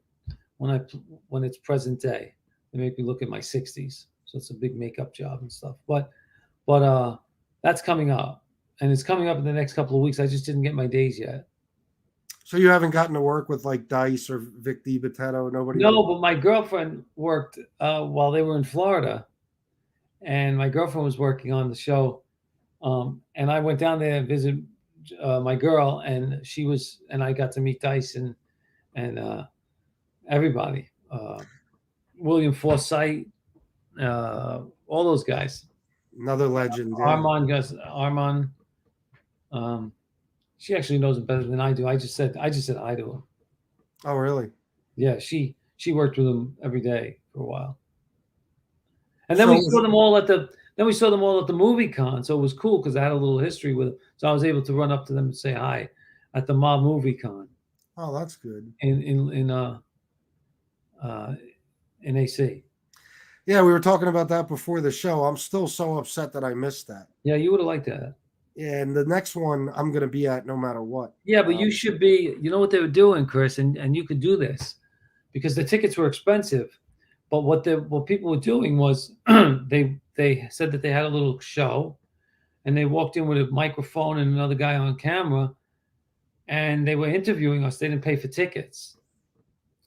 when it's present day. They make me look at my 60s, so it's a big makeup job and stuff. But that's coming up, and it's coming up in the next couple of weeks. I just didn't get my days yet. So you haven't gotten to work with like Dice or Vic DiBitetto? Nobody like No, but my girlfriend worked while they were in Florida, and my girlfriend was working on the show. And I went down there and visit my girl, and I got to meet Dice and everybody, William Forsythe, all those guys. another legend? Yeah. Armand. Um, she actually knows him better than I do. I just said hi to him. Oh, really? Yeah, she worked with him every day for a while, and then So we saw them all at the movie con. So it was cool because I had a little history with them. So I was able to run up to them and say hi at the Mob Movie Con oh, that's good. Uh, in AC. Yeah, we were talking about that before the show. I'm still so upset that I missed that. Yeah, you would have liked that. Yeah, and the next one I'm going to be at no matter what. Yeah, but you should be. You know what they were doing, Chris, and you could do this because the tickets were expensive. But what people were doing was they said that they had a little show, and they walked in with a microphone and another guy on camera, and they were interviewing us. They didn't pay for tickets,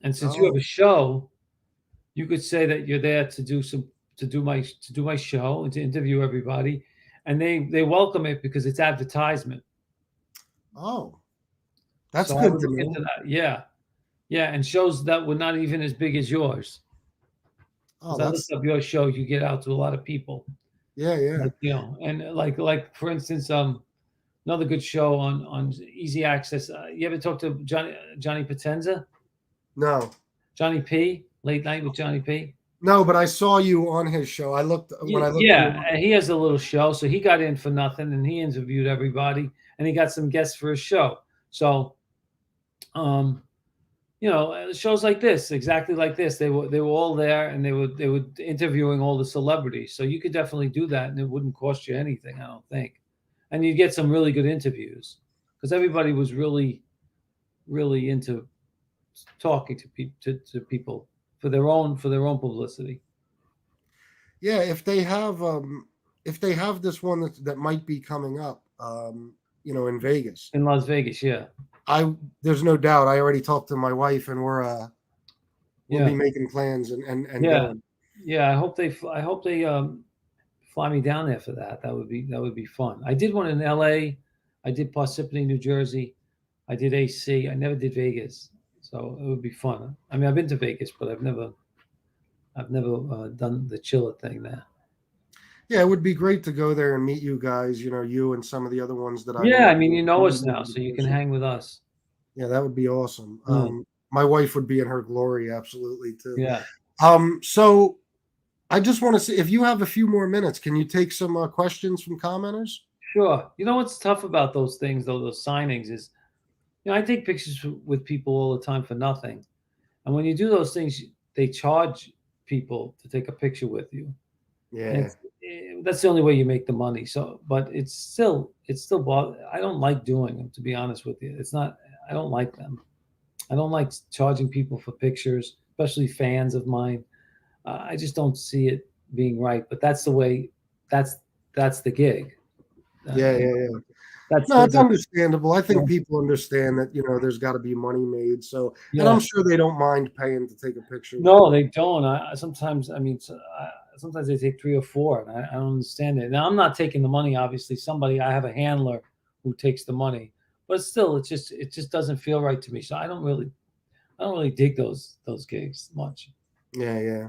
and since you have Oh, a show, you could say that you're there to do my show and to interview everybody, and they welcome it because it's advertisement. oh, that's So I good would to look into know. that. Yeah, yeah, and shows that were not even as big as yours. Oh, Because I that's looked up your show, you get out to a lot of people, yeah, yeah. and like for instance, another good show on Easy Access. You ever talk to Johnny Potenza, No, Johnny P, Late Night with Johnny P? no, but I saw you on his show. I looked when I looked you Yeah, up. he has a little show, so he got in for nothing, and he interviewed everybody, and he got some guests for his show. So, um, shows like this, exactly like this. They were all there, and they were interviewing all the celebrities. So you could definitely do that, and it wouldn't cost you anything, I don't think. And you'd get some really good interviews because everybody was really, really into talking to people for their own publicity. Yeah, if they have this one that might be coming up, in Vegas, In Las Vegas, yeah, I there's no doubt. I already talked to my wife, and we'll be yeah, making plans and yeah, going. yeah. I hope they fly me down there for that. That would be fun. I did one in L.A. I did Parsippany, New Jersey. I did AC. I never did Vegas, so it would be fun. I mean, I've been to Vegas, but I've never done the chiller thing there. Yeah, it would be great to go there and meet you guys. You and some of the other ones that I've Yeah, I mean, interviewed. you know Meet us you now, in so you can person. hang with us. Yeah, that would be awesome. Yeah, My wife would be in her glory, absolutely too. yeah, So I just want to see if you have a few more minutes. Can you take some questions from commenters? sure. You know what's tough about those things, though, those signings is, I take pictures with people all the time for nothing, and when you do those things, they charge people to take a picture with you, and Yeah, that's the only way you make the money. So, but it's still I don't like doing them, to be honest with you. It's not. I don't like them. I don't like charging people for pictures, especially fans of mine. I just don't see it being right. But that's the way. That's that's the gig. yeah, You yeah, know, yeah. that's No, the, it's the understandable. I think yeah. people understand that there's got to be money made. So, and I'm Yeah. sure they don't mind paying to take a picture with No, you. they don't. Sometimes, sometimes they take three or four, and I don't understand it. Now, I'm not taking the money. Obviously, I have a handler who takes the money, but still, it just doesn't feel right to me. So I don't really dig those gigs much. Yeah, yeah,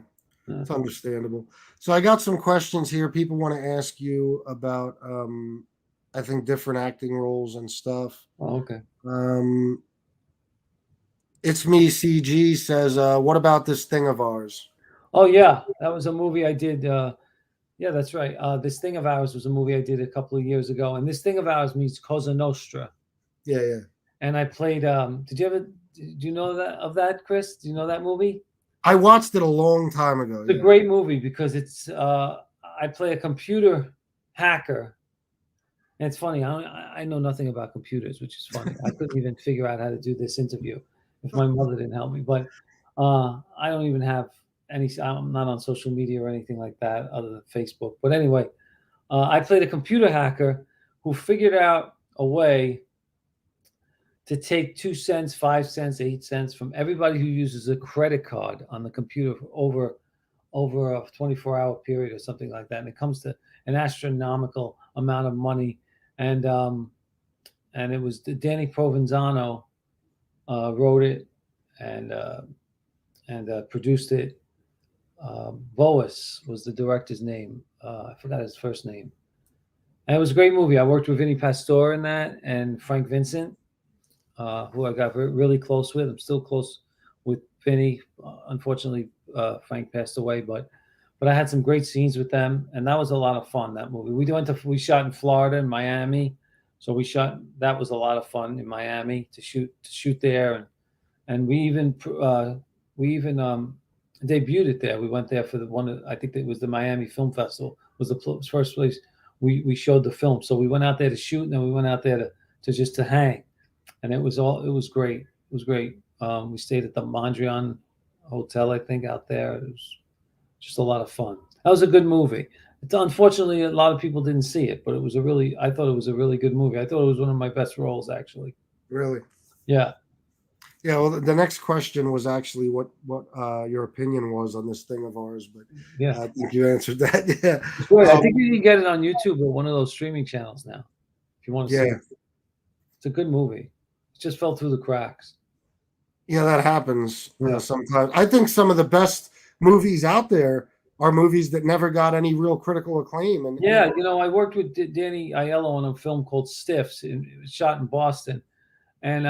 Yeah. it's understandable. So I got some questions here. People want to ask you about, I think, different acting roles and stuff. Oh, okay. Um, it's me. CG says, "What about this thing of ours?" Oh yeah, that was a movie I did. Yeah, that's right. This Thing of Ours was a movie I did a couple of years ago, and This Thing of Ours means Cosa Nostra. Yeah, yeah. And I played. Did you know that, Chris? Do you know that movie? I watched it a long time ago. It's a Yeah, great movie because I play a computer hacker. And it's funny. I know nothing about computers, which is funny. I couldn't even figure out how to do this interview if my mother didn't help me. But I don't even have any. I'm not on social media or anything like that other than Facebook. But anyway, I played a computer hacker who figured out a way to take 2 cents, 5 cents, 8 cents from everybody who uses a credit card on the computer over a 24-hour period or something like that, and it comes to an astronomical amount of money. And it was Danny Provenzano wrote it and produced it. Boas was the director's name. I forgot his first name. And it was a great movie. I worked with Vinny Pastore in that and Frank Vincent, who I got really close with. I'm still close with Vinny. Unfortunately, Frank passed away, but I had some great scenes with them, and that was a lot of fun. That movie. We shot in Florida and Miami, so we shot. That was a lot of fun in Miami to shoot there, and we even debuted it there. We went there for the one. I think it was the Miami Film Festival. Was the first place we showed the film. So we went out there to shoot, and then we went out there to hang, and it was great. It was great. We stayed at the Mondrian Hotel, I think, out there. It was just a lot of fun. That was a good movie. Unfortunately, a lot of people didn't see it, but I thought it was a really good movie. I thought it was one of my best roles, actually. really. Yeah, Yeah, well, the next question was actually what your opinion was on this thing of ours, but yeah. I think you answered that. Yeah, It's great. I think um, you can get it on YouTube or one of those streaming channels now if you want to see yeah, it. It's a good movie. It just fell through the cracks. yeah. That happens Yeah. sometimes. I think some of the best movies out there are movies that never got any real critical acclaim, and Yeah, I worked with Danny Aiello on a film called Stiffs. It was shot in Boston, and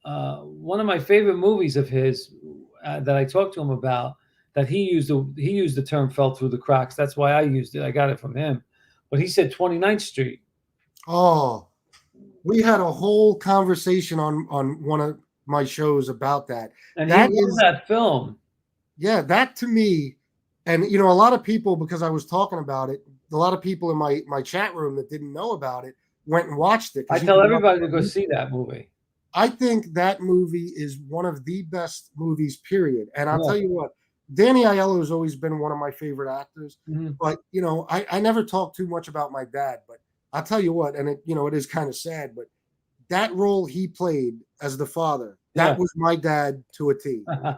one of my favorite movies of his that I talked to him about that he used the term "fell through the cracks." That's why I used it. I got it from him, but he said 29th Street. oh, we had a whole conversation on one of my shows about that. And he That loved is, that film. yeah, that to me, and a lot of people, because I was talking about it, a lot of people in my chat room that didn't know about it went and watched it I because you tell could watch everybody to go it. see that movie. I think that movie is one of the best movies, period. And I'll Yeah. tell you what, Danny Aiello has always been one of my favorite actors. Mm-hmm. But I never talk too much about my dad, but I'll tell you what, and it is kind of sad, but that role he played as the father, Yeah. that was my dad to a T. Yeah.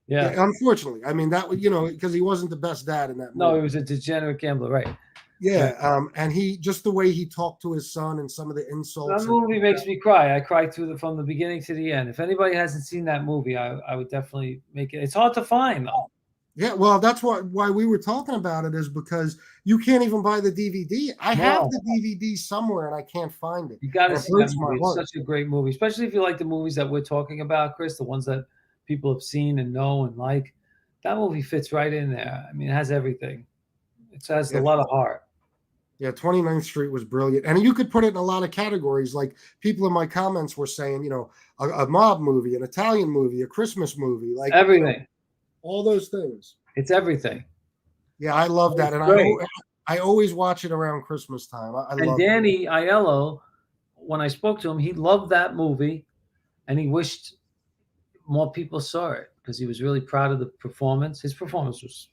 Yeah, unfortunately. I mean, that was, because he wasn't the best dad in that movie. No, he was a degenerate gambler, right? Yeah, Right. and he just the way he talked to his son and some of the That insults. movie makes me cry. I cried from the beginning to the end. If anybody hasn't seen that movie, I would definitely make it. It's hard to find though. Yeah, well, that's why we were talking about it, is because you can't even buy the DVD. I have No, the DVD somewhere and I can't find it. you got to And it see that breaks my movie. It's heart. such a great movie, especially if you like the movies that we're talking about, Chris. The ones that people have seen and know and like. That movie fits right in there. I mean, it has everything. It has a Yeah, lot of heart. yeah, 29th Street was brilliant. And you could put it in a lot of categories. Like people in my comments were saying, a mob movie, an Italian movie, a Christmas movie, like Everything. all those things. It's everything. Yeah, I love that. It's And great. I always watch it around Christmas time. I And love it. Danny Aiello, when I spoke to him, he loved that movie, and he wished more people saw it because he was really proud of the performance. His performance was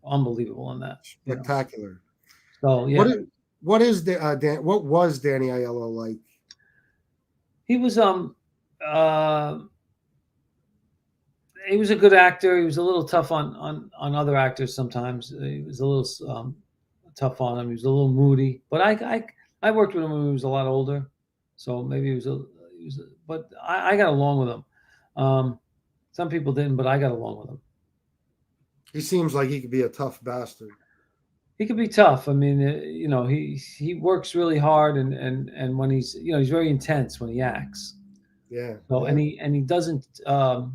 unbelievable in that. Spectacular. So yeah, What is what was Danny Aiello like? he was uh, he was a good actor. He was a little tough on other actors sometimes. He was a little tough on him. He was a little moody. But I worked with him when he was a lot older, so maybe but I got along with him. Some people didn't, but I got along with him. He seems like he could be a tough bastard. He could be tough. I mean, he works really hard, and when he's very intense when he acts. Yeah. So yeah. and he doesn't. How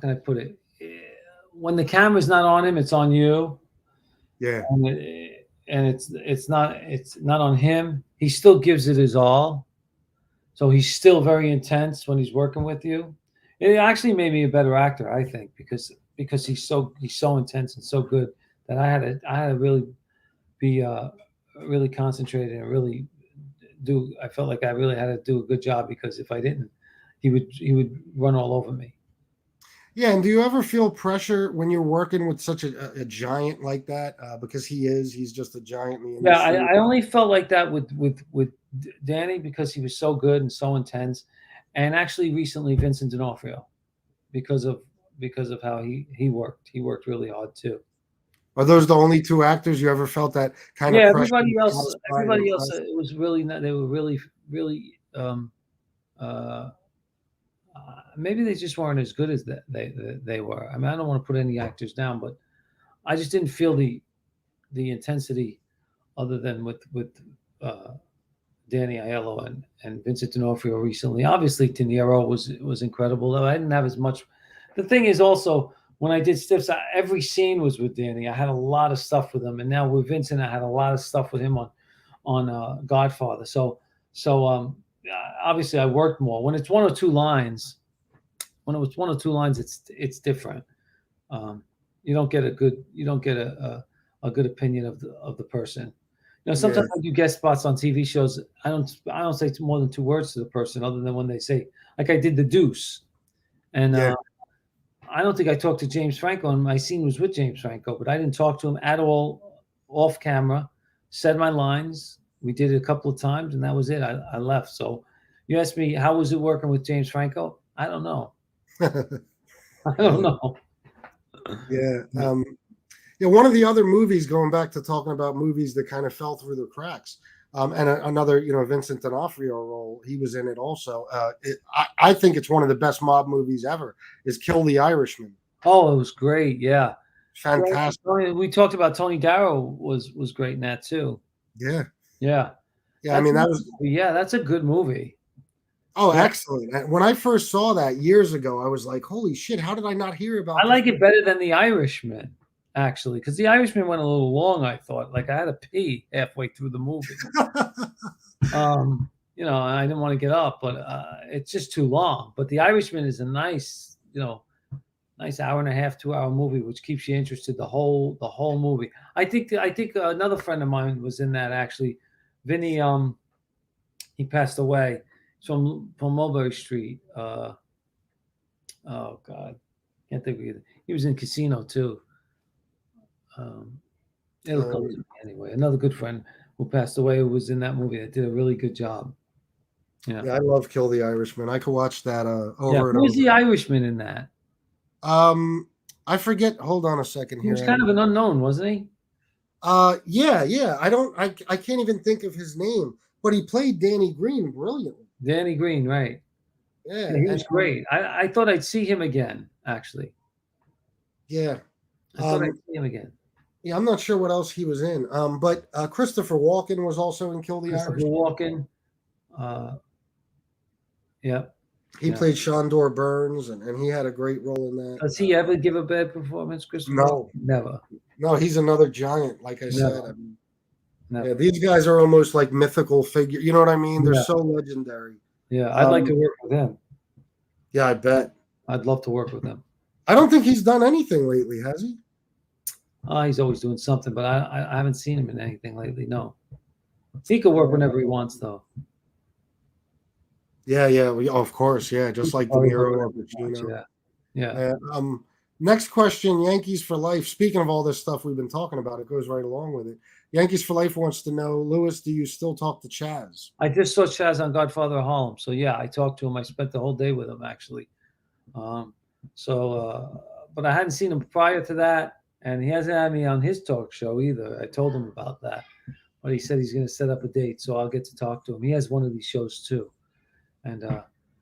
can I put it? When the camera's not on him, it's on you. Yeah. And it's not on him. He still gives it his all. So he's still very intense when he's working with you. It actually made me a better actor, I think, because he's so intense and so good that I had to really be really concentrated and really do. I felt like I really had to do a good job, because if I didn't, he would run all over me. Yeah, and do you ever feel pressure when you're working with such a giant like that? Because he's just a giant in the industry. Yeah, I only felt like that with Danny, because he was so good and so intense, and actually recently Vincent D'Onofrio, because of how he worked. He worked really hard too. Are those the only two actors you ever felt that kind of pressure? Everybody else, it was really not. They were really maybe they just weren't as good as they were. I mean, I don't want to put any actors down, but I just didn't feel the intensity, other than with Danny Aiello and Vincent D'Onofrio recently. Obviously, De Niro was incredible, though I didn't have as much. The thing is also, when I did Stiffs, every scene was with Danny. I had a lot of stuff with him, and now with Vincent, I had a lot of stuff with him on Godfather. So obviously, I worked more. When it's one or two lines, it's different. You don't get a good good opinion of the person. Sometimes I do guest spots on TV shows. I don't say more than two words to the person, other than when they say, like I did The Deuce, and I don't think I talked to James Franco, and my scene was with James Franco, but I didn't talk to him at all off camera. Said my lines. We did it a couple of times, and that was it. I left. So you asked me, how was it working with James Franco? I don't know. I don't know. Yeah. One of the other movies, going back to talking about movies that kind of fell through the cracks, and another, Vincent D'Onofrio role, he was in it also. I think it's one of the best mob movies ever, is Kill the Irishman. Oh, it was great. Yeah. Fantastic. We talked about Tony Darrow was great in that too. Yeah. Yeah. Yeah. I mean, that's a good movie. Oh, yeah. Excellent. And when I first saw that years ago, I was like, holy shit, how did I not hear about I like it better than The Irishman, actually, because The Irishman went a little long, I thought. Like I had to pee halfway through the movie. I didn't want to get up, but it's just too long. But The Irishman is a nice, nice hour and a half, 2 hour movie, which keeps you interested the whole movie. I think another friend of mine was in that actually, Vinny. He passed away. He's from Mulberry Street. Oh God, can't think of it. He was in Casino too. Um, it'll come to me anyway. Another good friend who passed away who was in that movie that did a really good job. Yeah. Yeah, I love Kill the Irishman. I could watch that Yeah. over and Who was over. the Irishman in that? I forget. Hold on a second He was here. kind of an unknown, wasn't he? Yeah. I can't even think of his name, but he played Danny Green brilliantly. Danny Green, right? Yeah, Yeah, he and was great. I thought I'd see him again. Actually, yeah, I thought I'd see him again. yeah. I'm not sure what else he was in. But Christopher Walken was also in Kill the Christopher Irishman. Walken. Yeah. He Yeah. played Shondor Burns, and he had a great role in that. Does he ever give a bad performance, Christopher? No. Never. No, he's another giant. Like I said, Never. I mean, Never. yeah, these guys are almost like mythical figure. You know what I mean? They're Yeah. so legendary. Yeah, I'd like to work with him. Yeah, I bet. I'd love to work with him. I don't think he's done anything lately, has he? He's always doing something, but I haven't seen him in anything lately. No, he could work whenever he wants, though. Yeah, of course, yeah, just like De Niro or Pacino. Yeah. Next question: Yankees for life. Speaking of all this stuff we've been talking about, it goes right along with it. Yankees for life wants to know, Lewis, do you still talk to Chaz? I just saw Chaz on Godfather of Harlem, so yeah, I talked to him. I spent the whole day with him actually. But I hadn't seen him prior to that, and he hasn't had me on his talk show either. I told him about that, but he said he's going to set up a date, so I'll get to talk to him. He has one of these shows too, and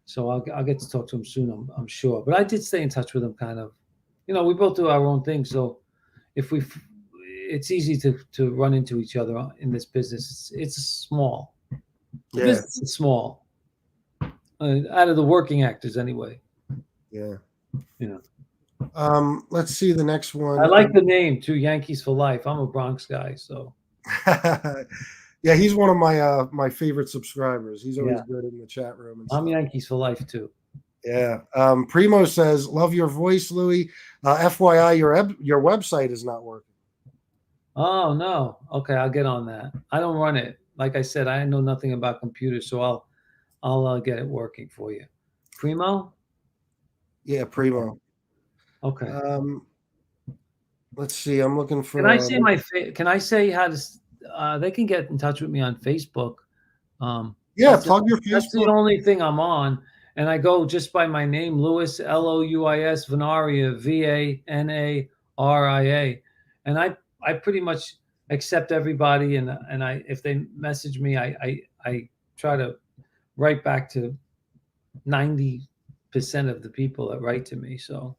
so I'll get to talk to him soon. I'm sure. But I did stay in touch with him, kind of. We both do our own thing, so it's easy to run into each other in this business. It's small. The business is small. Out of the working actors, anyway. Yeah. Let's see the next one. I like the name too, Yankees for Life. I'm a Bronx guy, so. Yeah, he's one of my favorite subscribers. He's always good in the chat room. And I'm stuff. Yankees for Life too. Yeah. Primo says, "Love your voice, Louis. FYI, your website is not working." Oh no. Okay, I'll get on that. I don't run it. Like I said, I know nothing about computers, so I'll get it working for you. Primo? Yeah, Primo. Okay. Let's see. I'm looking for. Can I say Can I say how to? They can get in touch with me on Facebook. Yeah, plug your Facebook. That's the only thing I'm on, and I go just by my name, Louis, Louis, Vanaria, Vanaria, and I pretty much accept everybody, and I if they message me, I try to write back to 90% of the people that write to me. So.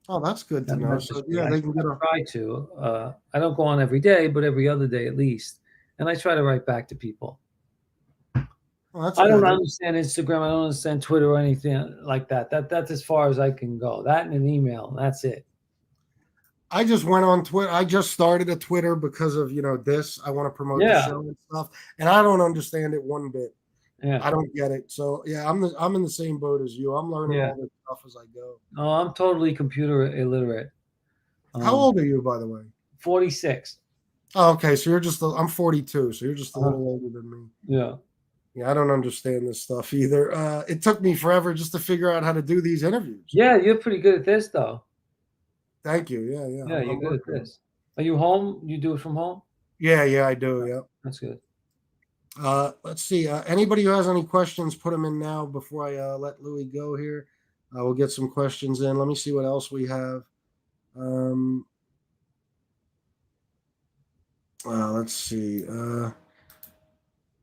Oh, that's good to know. So yeah, they can get a. Try to. I don't go on every day, but every other day at least, and I try to write back to people. Well, I don't understand Instagram. I don't understand Twitter or anything like that. That's as far as I can go. That and an email. That's it. I just went on Twitter. I just started a Twitter because of this. I want to promote the show and stuff, and I don't understand it one bit. Yeah, I don't get it. So yeah, I'm in the same boat as you. I'm learning all this stuff as I go. Oh, I'm totally computer illiterate. How old are you, by the way? 46. Oh, okay. So I'm 42. So you're just a little older than me. Yeah. Yeah, I don't understand this stuff either. It took me forever just to figure out how to do these interviews. Yeah, you're pretty good at this, though. Thank you. Yeah. Yeah, you're good at this. Are you home? You do it from home? Yeah, I do. Yeah. That's good. Let's see. Anybody who has any questions, put them in now before I let Louis go here. We'll get some questions in. Let me see what else we have. Let's see.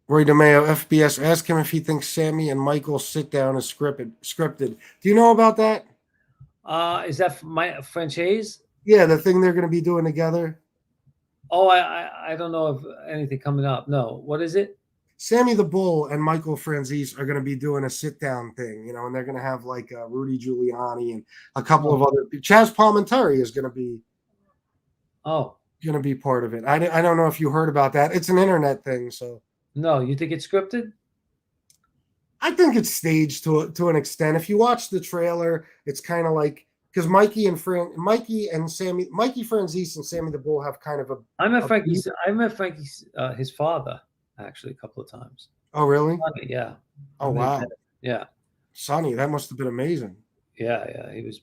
Roy DeMeo, FBS, ask him if he thinks Sammy and Michael's sit down is scripted. Do you know about that? Is that my French Hayes? Yeah, the thing they're going to be doing together. Oh, I don't know of anything coming up. No. What is it? Sammy the Bull and Michael Franzese are going to be doing a sit-down thing, and they're going to have like Rudy Giuliani and a couple of other. Chaz Palminteri is going to be. Oh. Going to be part of it. I don't know if you heard about that. It's an internet thing, so. No, you think it's scripted? I think it's staged to an extent. If you watch the trailer, it's kind of like because Mikey and Mikey Franzese and Sammy the Bull have kind of a beef. I met Frankie's his father actually a couple of times. Oh, really? Funny, yeah. Oh, wow. Yeah. Sonny, that must have been amazing. Yeah. He was.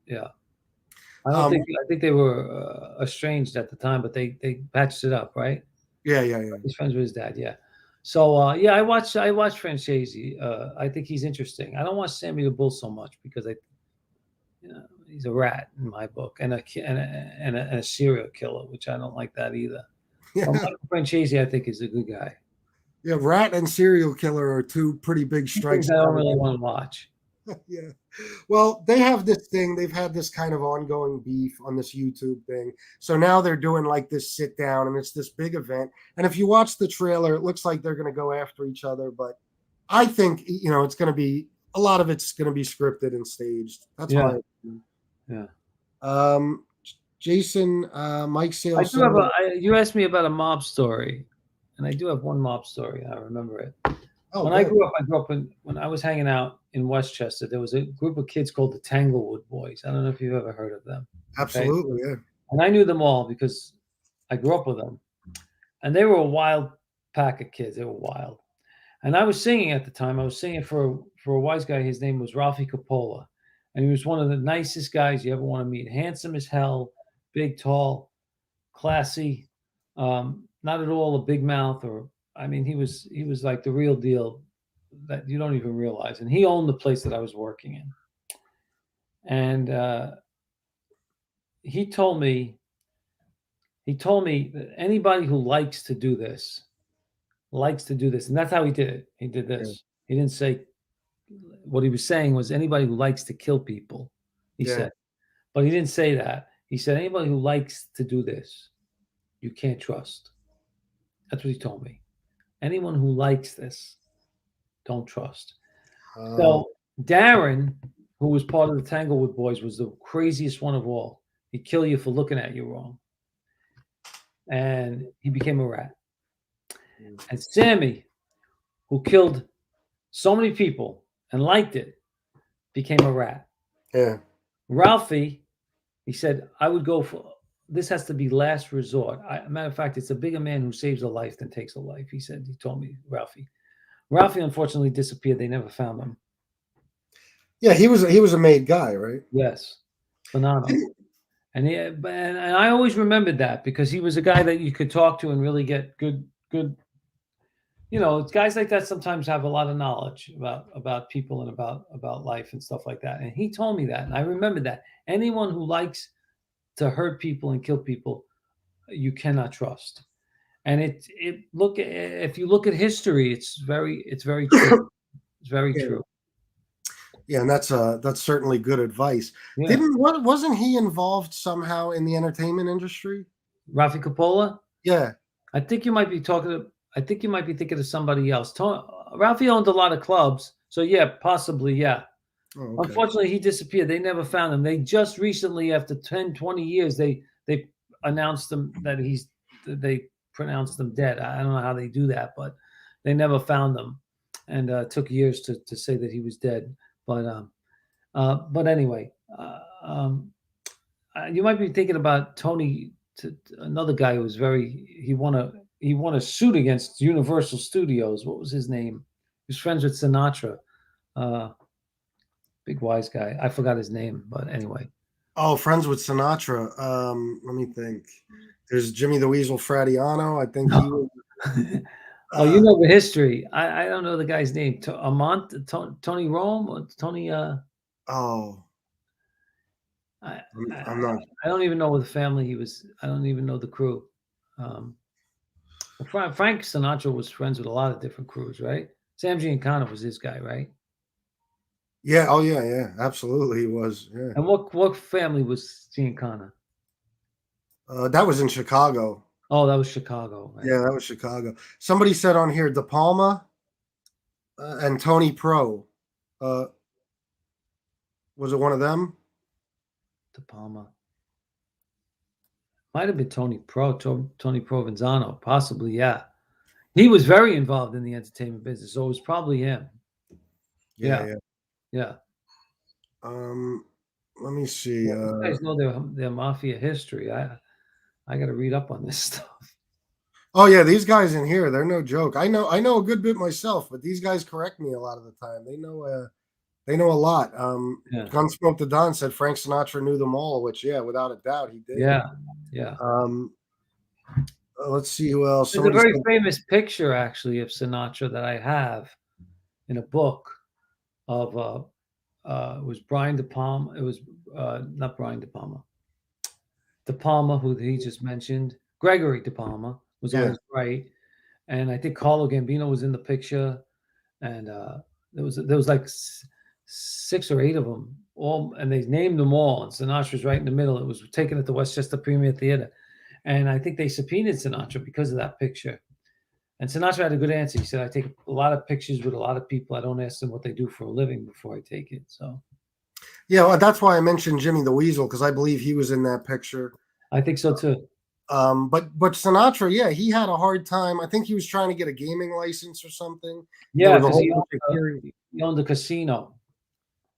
Yeah. Um, I think they were estranged at the time, but they patched it up, right? yeah. He's friends with his dad. Yeah. So yeah, I watch Francesi. I think he's interesting. I don't watch Sammy the Bull so much because he's a rat in my book and a serial killer, which I don't like that either. Yeah. But Michael Francesi, I think, is a good guy. Yeah, rat and serial killer are two pretty big Two strikes. things I don't really want to watch. Yeah. Well, they have this thing. They've had this kind of ongoing beef on this YouTube thing. So now they're doing like this sit down and it's this big event. And if you watch the trailer, it looks like they're going to go after each other. But I think, it's going to be a lot of it's going to be scripted and staged. That's Yeah. my opinion. Yeah. Jason, Mike I Sales. do have you asked me about a mob story, and I do have one mob story. I remember it. When I grew up when I was hanging out in Westchester, there was a group of kids called the Tanglewood Boys. I don't know if you've ever heard of them. Absolutely, yeah. And I knew them all because I grew up with them. And they were a wild pack of kids. They were wild. And I was singing at the time. I was singing for a wise guy. His name was Ralphie Coppola. And he was one of the nicest guys you ever want to meet. Handsome as hell, big, tall, classy, not at all a big mouth he was like the real deal that you don't even realize. And he owned the place that I was working in. And he told me that anybody who likes to do this, and that's how he did it. He did this. He didn't say what he was saying was anybody who likes to kill people, he said. But he didn't say that. He said anybody who likes to do this, you can't trust. That's what he told me. Anyone who likes this, don't trust. So Darren, who was part of the Tanglewood Boys, was the craziest one of all. He'd kill you for looking at you wrong. And he became a rat. And Sammy, who killed so many people and liked it, became a rat. Yeah. Ralphie, he said, I would go for this has to be last resort. Matter of fact, it's a bigger man who saves a life than takes a life. He said, he told me, Ralphie. Ralphie unfortunately disappeared. They never found him. Yeah, he was a made guy, right? Yes, phenomenal. And I always remembered that because he was a guy that you could talk to and really get good. Guys like that sometimes have a lot of knowledge about people and about life and stuff like that. And he told me that, and I remember that. Anyone who likes to hurt people and kill people, you cannot trust. And if you look at history, it's very true. It's very true. Yeah, and that's certainly good advice. Yeah. Wasn't he involved somehow in the entertainment industry? Ralphie Coppola? Yeah. I think you might be thinking of somebody else. Ralphie owned a lot of clubs, so yeah, possibly, yeah. Oh, okay. Unfortunately, he disappeared. They never found him. They just recently, after 10, 20 years, they announced him that they pronounced him dead. I don't know how they do that, but they never found him, and took years to say that he was dead. But anyway, you might be thinking about Tony, another guy who was he won a suit against Universal Studios. What was his name? He was friends with Sinatra. Big wise guy. I forgot his name, but anyway. Oh, friends with Sinatra. Let me think. There's Jimmy the Weasel Fradiano. I think he was. Oh, you know the history. I don't know the guy's name. Tony Rome or Tony. Oh. I'm not. I don't even know what the family he was. I don't even know the crew. Frank Sinatra was friends with a lot of different crews, right? Sam Giancana was his guy, right? Yeah. Oh, yeah. Absolutely, he was. Yeah. And what family was Giancana? That was in Chicago. Oh, that was Chicago. Right? Yeah, that was Chicago. Somebody said on here, De Palma and Tony Pro. Was it one of them? De Palma. Might have been Tony Provenzano, possibly, yeah. He was very involved in the entertainment business, so it was probably him. Yeah, Yeah, yeah. yeah. Um, let me see. Yeah, these guys know their mafia history. I got to read up on this stuff. Oh yeah, these guys in here, they're no joke. I know a good bit myself, but these guys correct me a lot of the time. They know a lot. Yeah, Gunsmoke the Don said Frank Sinatra knew them all, which yeah, without a doubt he did. yeah, yeah. Um, let's see who else. There's a Somebody very said, famous picture actually of Sinatra that I have in a book of it was Brian De Palma. It was not Brian De Palma. De Palma, who he just mentioned, Gregory De Palma was on yeah, his right, and I think Carlo Gambino was in the picture, and there was like 6 or 8 of them, all, and they named them all, and Sinatra's right in the middle. It was taken at the Westchester Premier Theater, and I think they subpoenaed Sinatra because of that picture. And Sinatra had a good answer. He said, "I take a lot of pictures with a lot of people. I don't ask them what they do for a living before I take it." So yeah. Well, that's why I mentioned Jimmy the Weasel because I believe he was in that picture. I think so too. But Sinatra, yeah, he had a hard time. I think he was trying to get a gaming license or something, and there Yeah, was a because whole bunch of hearings. he owned a casino.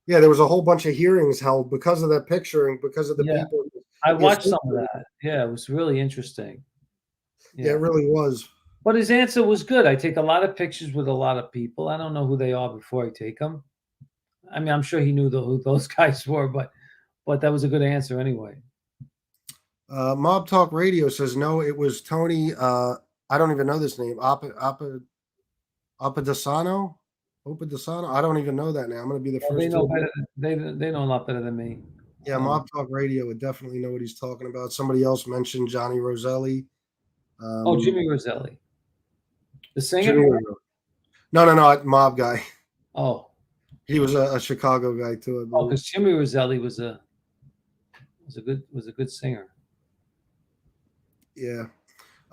Yeah, there was a whole bunch of hearings held because of that picture and because of the Yeah, people. I His watched some of history. that. Yeah, it was really interesting. Yeah, it Yeah. really was. But his answer was good. I take a lot of pictures with a lot of people. I don't know who they are before I take them. I mean, I'm sure he knew who those guys were, but that was a good answer anyway. Mob Talk Radio says no, it was Tony. I don't even know this name. Opadesano. Opadesano. I don't even know that now. I'm going to be the Well, they first to know admit. better. They know a lot better than me. Yeah, Mob Talk Radio would definitely know what he's talking about. Somebody else mentioned Johnny Roselli. Oh, Um, Jimmy Roselli, the singer. Jimmy. No, no, no, Mob guy. Oh, He was a Chicago guy too, I oh, believe. because Jimmy Roselli was a good singer. Yeah.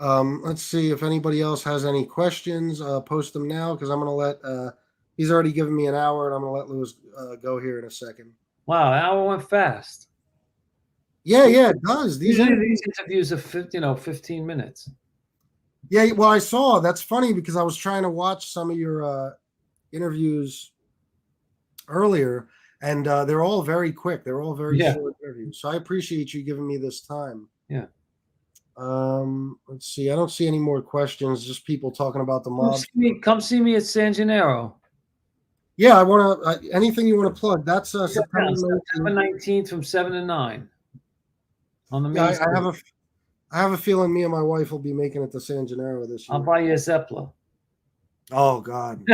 Let's see if anybody else has any questions. Post them now because I'm going to let. He's already given me an hour, and I'm going to let Lewis go here in a second. Wow, an hour went fast. Yeah, yeah, it does. These Usually interviews. these interviews are 15 minutes. Yeah, well, I saw. That's funny because I was trying to watch some of your interviews earlier, and they're all very quick. They're all very Yeah, short interviews. So I appreciate you giving me this time. yeah. Let's see. I don't see any more questions. Just people talking about the Come mob. see me, come see me at San Gennaro. Yeah, I want to. Anything you want to plug? That's You got September down September 19th. 19th from 7 to 9 on the Yeah, main I have stage. a feeling me and my wife will be making it to San Gennaro this I'll year. buy you a Zeppela. Oh God,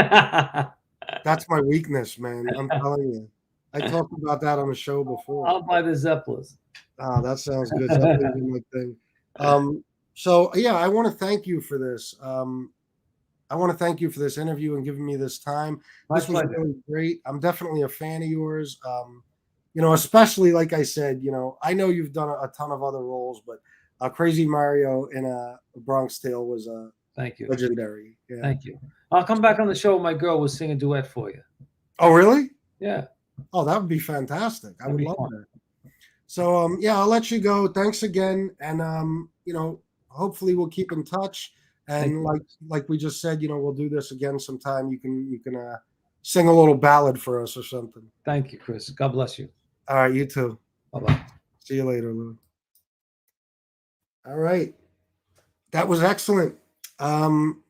that's my weakness, man. I'm telling you. I talked about that on the show before. I'll buy the Zeppelas. Oh, that sounds good. Zeppelin's in my thing. Um, so yeah, I want to thank you for this. I want to thank you for this interview and giving me this time. My This was pleasure. really great. I'm definitely a fan of yours. Especially like I said, I know you've done a ton of other roles, but Crazy Mario in a Bronx Tale was Thank you. legendary. Yeah. Thank you. I'll come back on the show with my girl. We'll sing a duet for you. Oh, really? Yeah, Oh, that would be fantastic. I that'd would be love fun. that. So, yeah, I'll let you go. Thanks again, and hopefully we'll keep in touch. Thank And you. like we just said, we'll do this again sometime. You can sing a little ballad for us or something. Thank you, Chris. God bless you. All right, you too. Bye bye. See you later, Lou. All right, that was excellent. Um,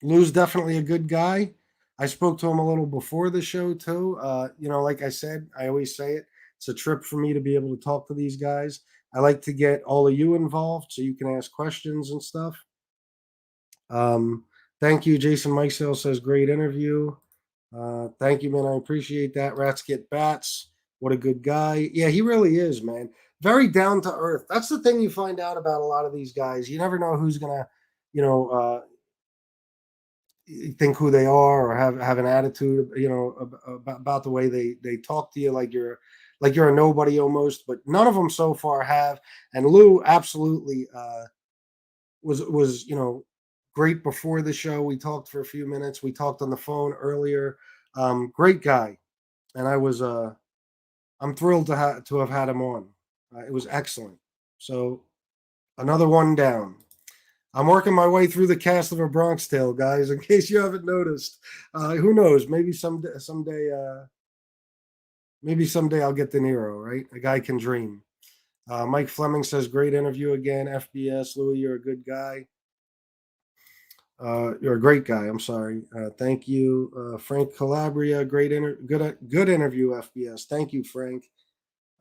Lou's definitely a good guy. I spoke to him a little before the show too. Like I said, I always say it. It's a trip for me to be able to talk to these guys. I like to get all of you involved so you can ask questions and stuff. Thank you, Jason Mikesell says great interview. Thank you, man. I appreciate that. Rats get bats. What a good guy. Yeah, he really is, man. Very down to earth. That's the thing you find out about a lot of these guys. You never know who's gonna, you know, think who they are or have an attitude, about the way they talk to you like you're a nobody almost. But none of them so far have. And Lou absolutely was great before the show. We talked for a few minutes. We talked on the phone earlier. Great guy, and I'm thrilled to have had him on. It was excellent. So another one down. I'm working my way through the cast of A Bronx Tale, guys. In case you haven't noticed, who knows? Maybe someday I'll get De Niro. Right? A guy can dream. Mike Fleming says, "Great interview again, FBS. Louis, you're a good guy. You're a great guy. I'm sorry. Thank you, Frank Calabria. Good interview, FBS. Thank you, Frank.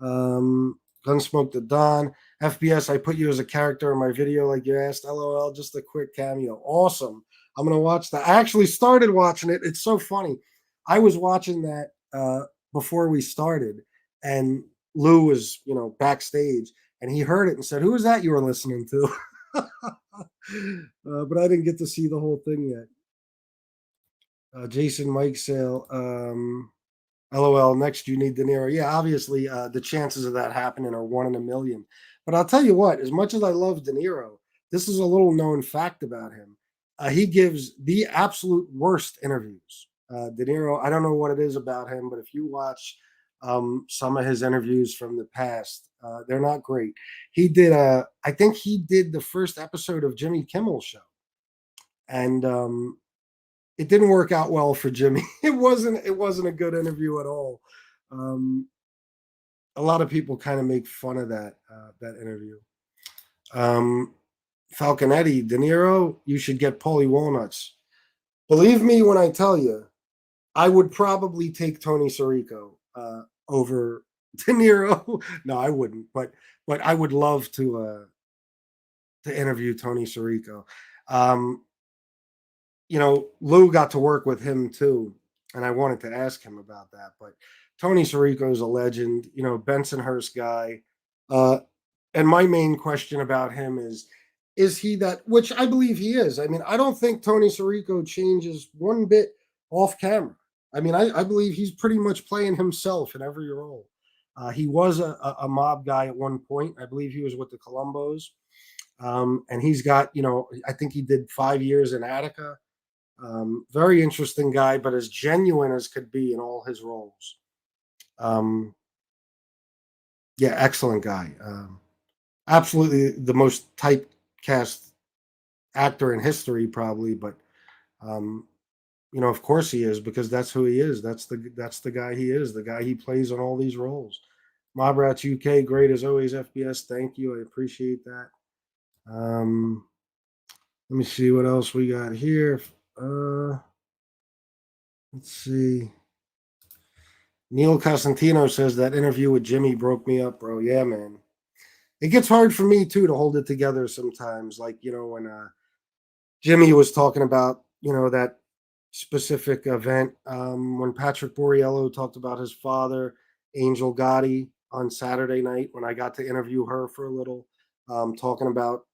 Gunsmoke the Don. FBS, I put you as a character in my video like you asked. LOL, just a quick cameo. Awesome. I'm going to watch that. I actually started watching it. It's so funny. I was watching that before we started, and Lou was, backstage, and he heard it and said, "Who was that you were listening to?" But I didn't get to see the whole thing yet. Jason Mike Sale. LOL, next you need De Niro. Yeah, obviously, the chances of that happening are 1 in a million. But I'll tell you what, as much as I love De Niro, this is a little known fact about him. He gives the absolute worst interviews. De Niro, I don't know what it is about him, but if you watch some of his interviews from the past, they're not great. I think he did the first episode of Jimmy Kimmel's show. And it didn't work out well for Jimmy. It wasn't a good interview at all. A lot of people kind of make fun of that interview. Falconetti, De Niro, you should get Paulie Walnuts. Believe me when I tell you, I would probably take Tony Sirico over De Niro. No, I wouldn't, but I would love to interview Tony Sirico. Lou got to work with him too, and I wanted to ask him about that. But Tony Sirico is a legend, Bensonhurst guy. And my main question about him is he that, which I believe he is. I mean, I don't think Tony Sirico changes one bit off camera. I mean, I believe he's pretty much playing himself in every role. He was a mob guy at one point. I believe he was with the Colombos. And he's got, I think he did 5 years in Attica. Very interesting guy, but as genuine as could be in all his roles. Yeah, excellent guy. Absolutely the most typecast actor in history, probably. But of course he is, because that's who he is. That's the guy he is. The guy he plays on all these roles. Mob Rats UK, great as always. FBS, thank you. I appreciate that. Let me see what else we got here. Let's see. Neil Costantino says that interview with Jimmy broke me up, bro. Yeah, man. It gets hard for me too to hold it together sometimes. Like, when Jimmy was talking about, that specific event, when Patrick Borriello talked about his father, Angel Gotti, on Saturday night, when I got to interview her for a little, talking about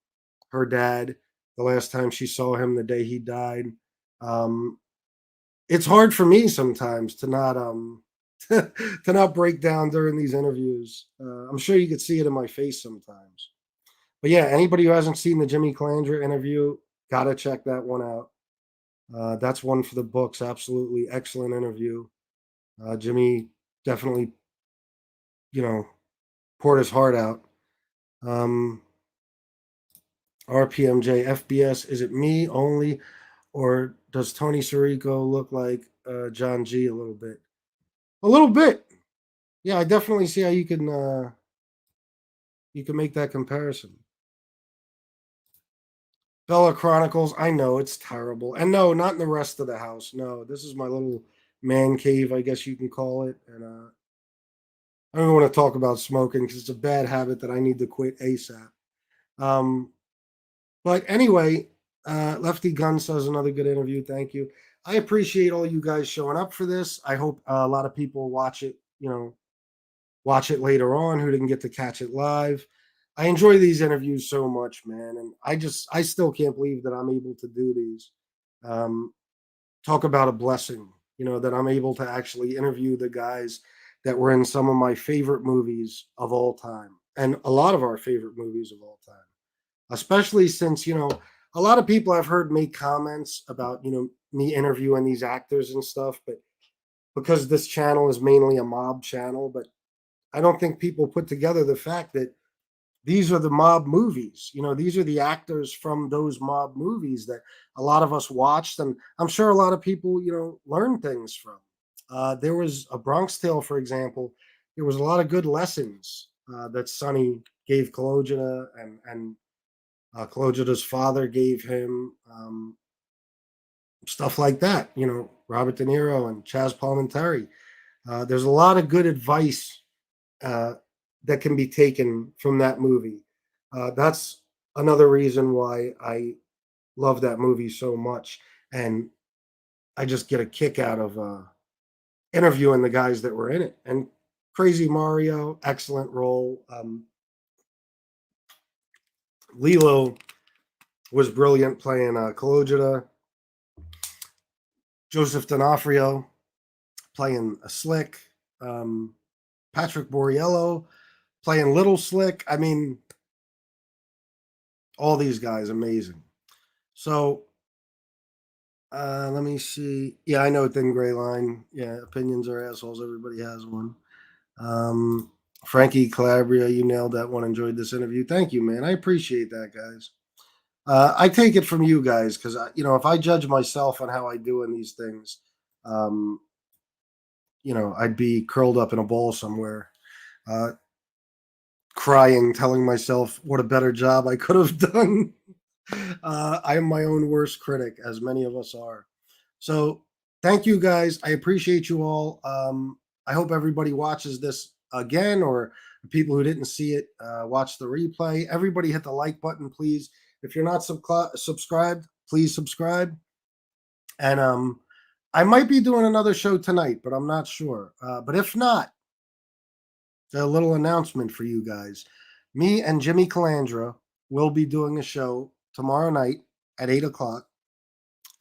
her dad, the last time she saw him, the day he died. It's hard for me sometimes to not to not break down during these interviews. I'm sure you could see it in my face sometimes. But yeah, anybody who hasn't seen the Jimmy Calandra interview, gotta check that one out. That's one for the books. Absolutely excellent interview. Jimmy definitely, poured his heart out. RPMJ FBS, is it me only, or does Tony Sirico look like John G a little bit? A little bit. Yeah, I definitely see how you can make that comparison. Bella Chronicles, I know it's terrible. And no, not in the rest of the house. No, this is my little man cave, I guess you can call it. And I don't want to talk about smoking because it's a bad habit that I need to quit ASAP. But anyway, Lefty Gun says another good interview. Thank you. I appreciate all you guys showing up for this. I hope a lot of people watch it, watch it later on who didn't get to catch it live. I enjoy these interviews so much, man. And I still can't believe that I'm able to do these. Talk about a blessing, that I'm able to actually interview the guys that were in some of my favorite movies of all time, and a lot of our favorite movies of all time, especially since, a lot of people I've heard make comments about, me interviewing these actors and stuff, but because this channel is mainly a mob channel, but I don't think people put together the fact that these are the mob movies. These are the actors from those mob movies that a lot of us watched, and I'm sure a lot of people, learn things from. There was a Bronx Tale, for example. There was a lot of good lessons that Sonny gave Kalogita, and Kalogita's father gave him, stuff like that. Robert De Niro and Chaz Palminteri. There's a lot of good advice uh, that can be taken from that movie. That's another reason why I love that movie so much, and I just get a kick out of interviewing the guys that were in it. And Crazy Mario, excellent role. Lilo was brilliant playing Kalogita. Joseph D'Onofrio playing a Slick. Patrick Borriello playing Little Slick. I mean, all these guys amazing. So let me see. Yeah, I know Thin Gray Line. Yeah, opinions are assholes. Everybody has one. Um, Frankie Calabria, you nailed that one. Enjoyed this interview. Thank you, man. I appreciate that, guys. I take it from you guys because if I judge myself on how I do in these things, um, I'd be curled up in a ball somewhere, uh, crying, telling myself what a better job I could have done. I am my own worst critic, as many of us are. So thank you guys. I appreciate you all. I hope everybody watches this again, or people who didn't see it, watch the replay. Everybody hit the like button, please. If you're not subscribed, please subscribe. And I might be doing another show tonight, but I'm not sure. But if not, a little announcement for you guys. Me and Jimmy Calandra will be doing a show tomorrow night at 8 o'clock.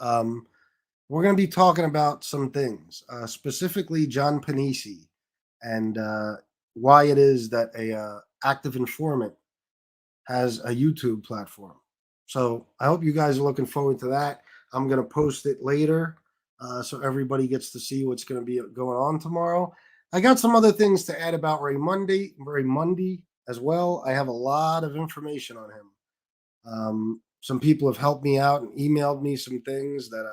We're going to be talking about some things, specifically John Panisi, and why it is that a active informant has a YouTube platform. So I hope you guys are looking forward to that. I'm going to post it later, so everybody gets to see what's going to be going on tomorrow. I got some other things to add about Ray Mundy as well. I have a lot of information on him. Some people have helped me out and emailed me some things that,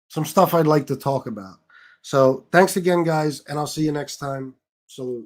some stuff I'd like to talk about. So thanks again, guys, and I'll see you next time. Salute.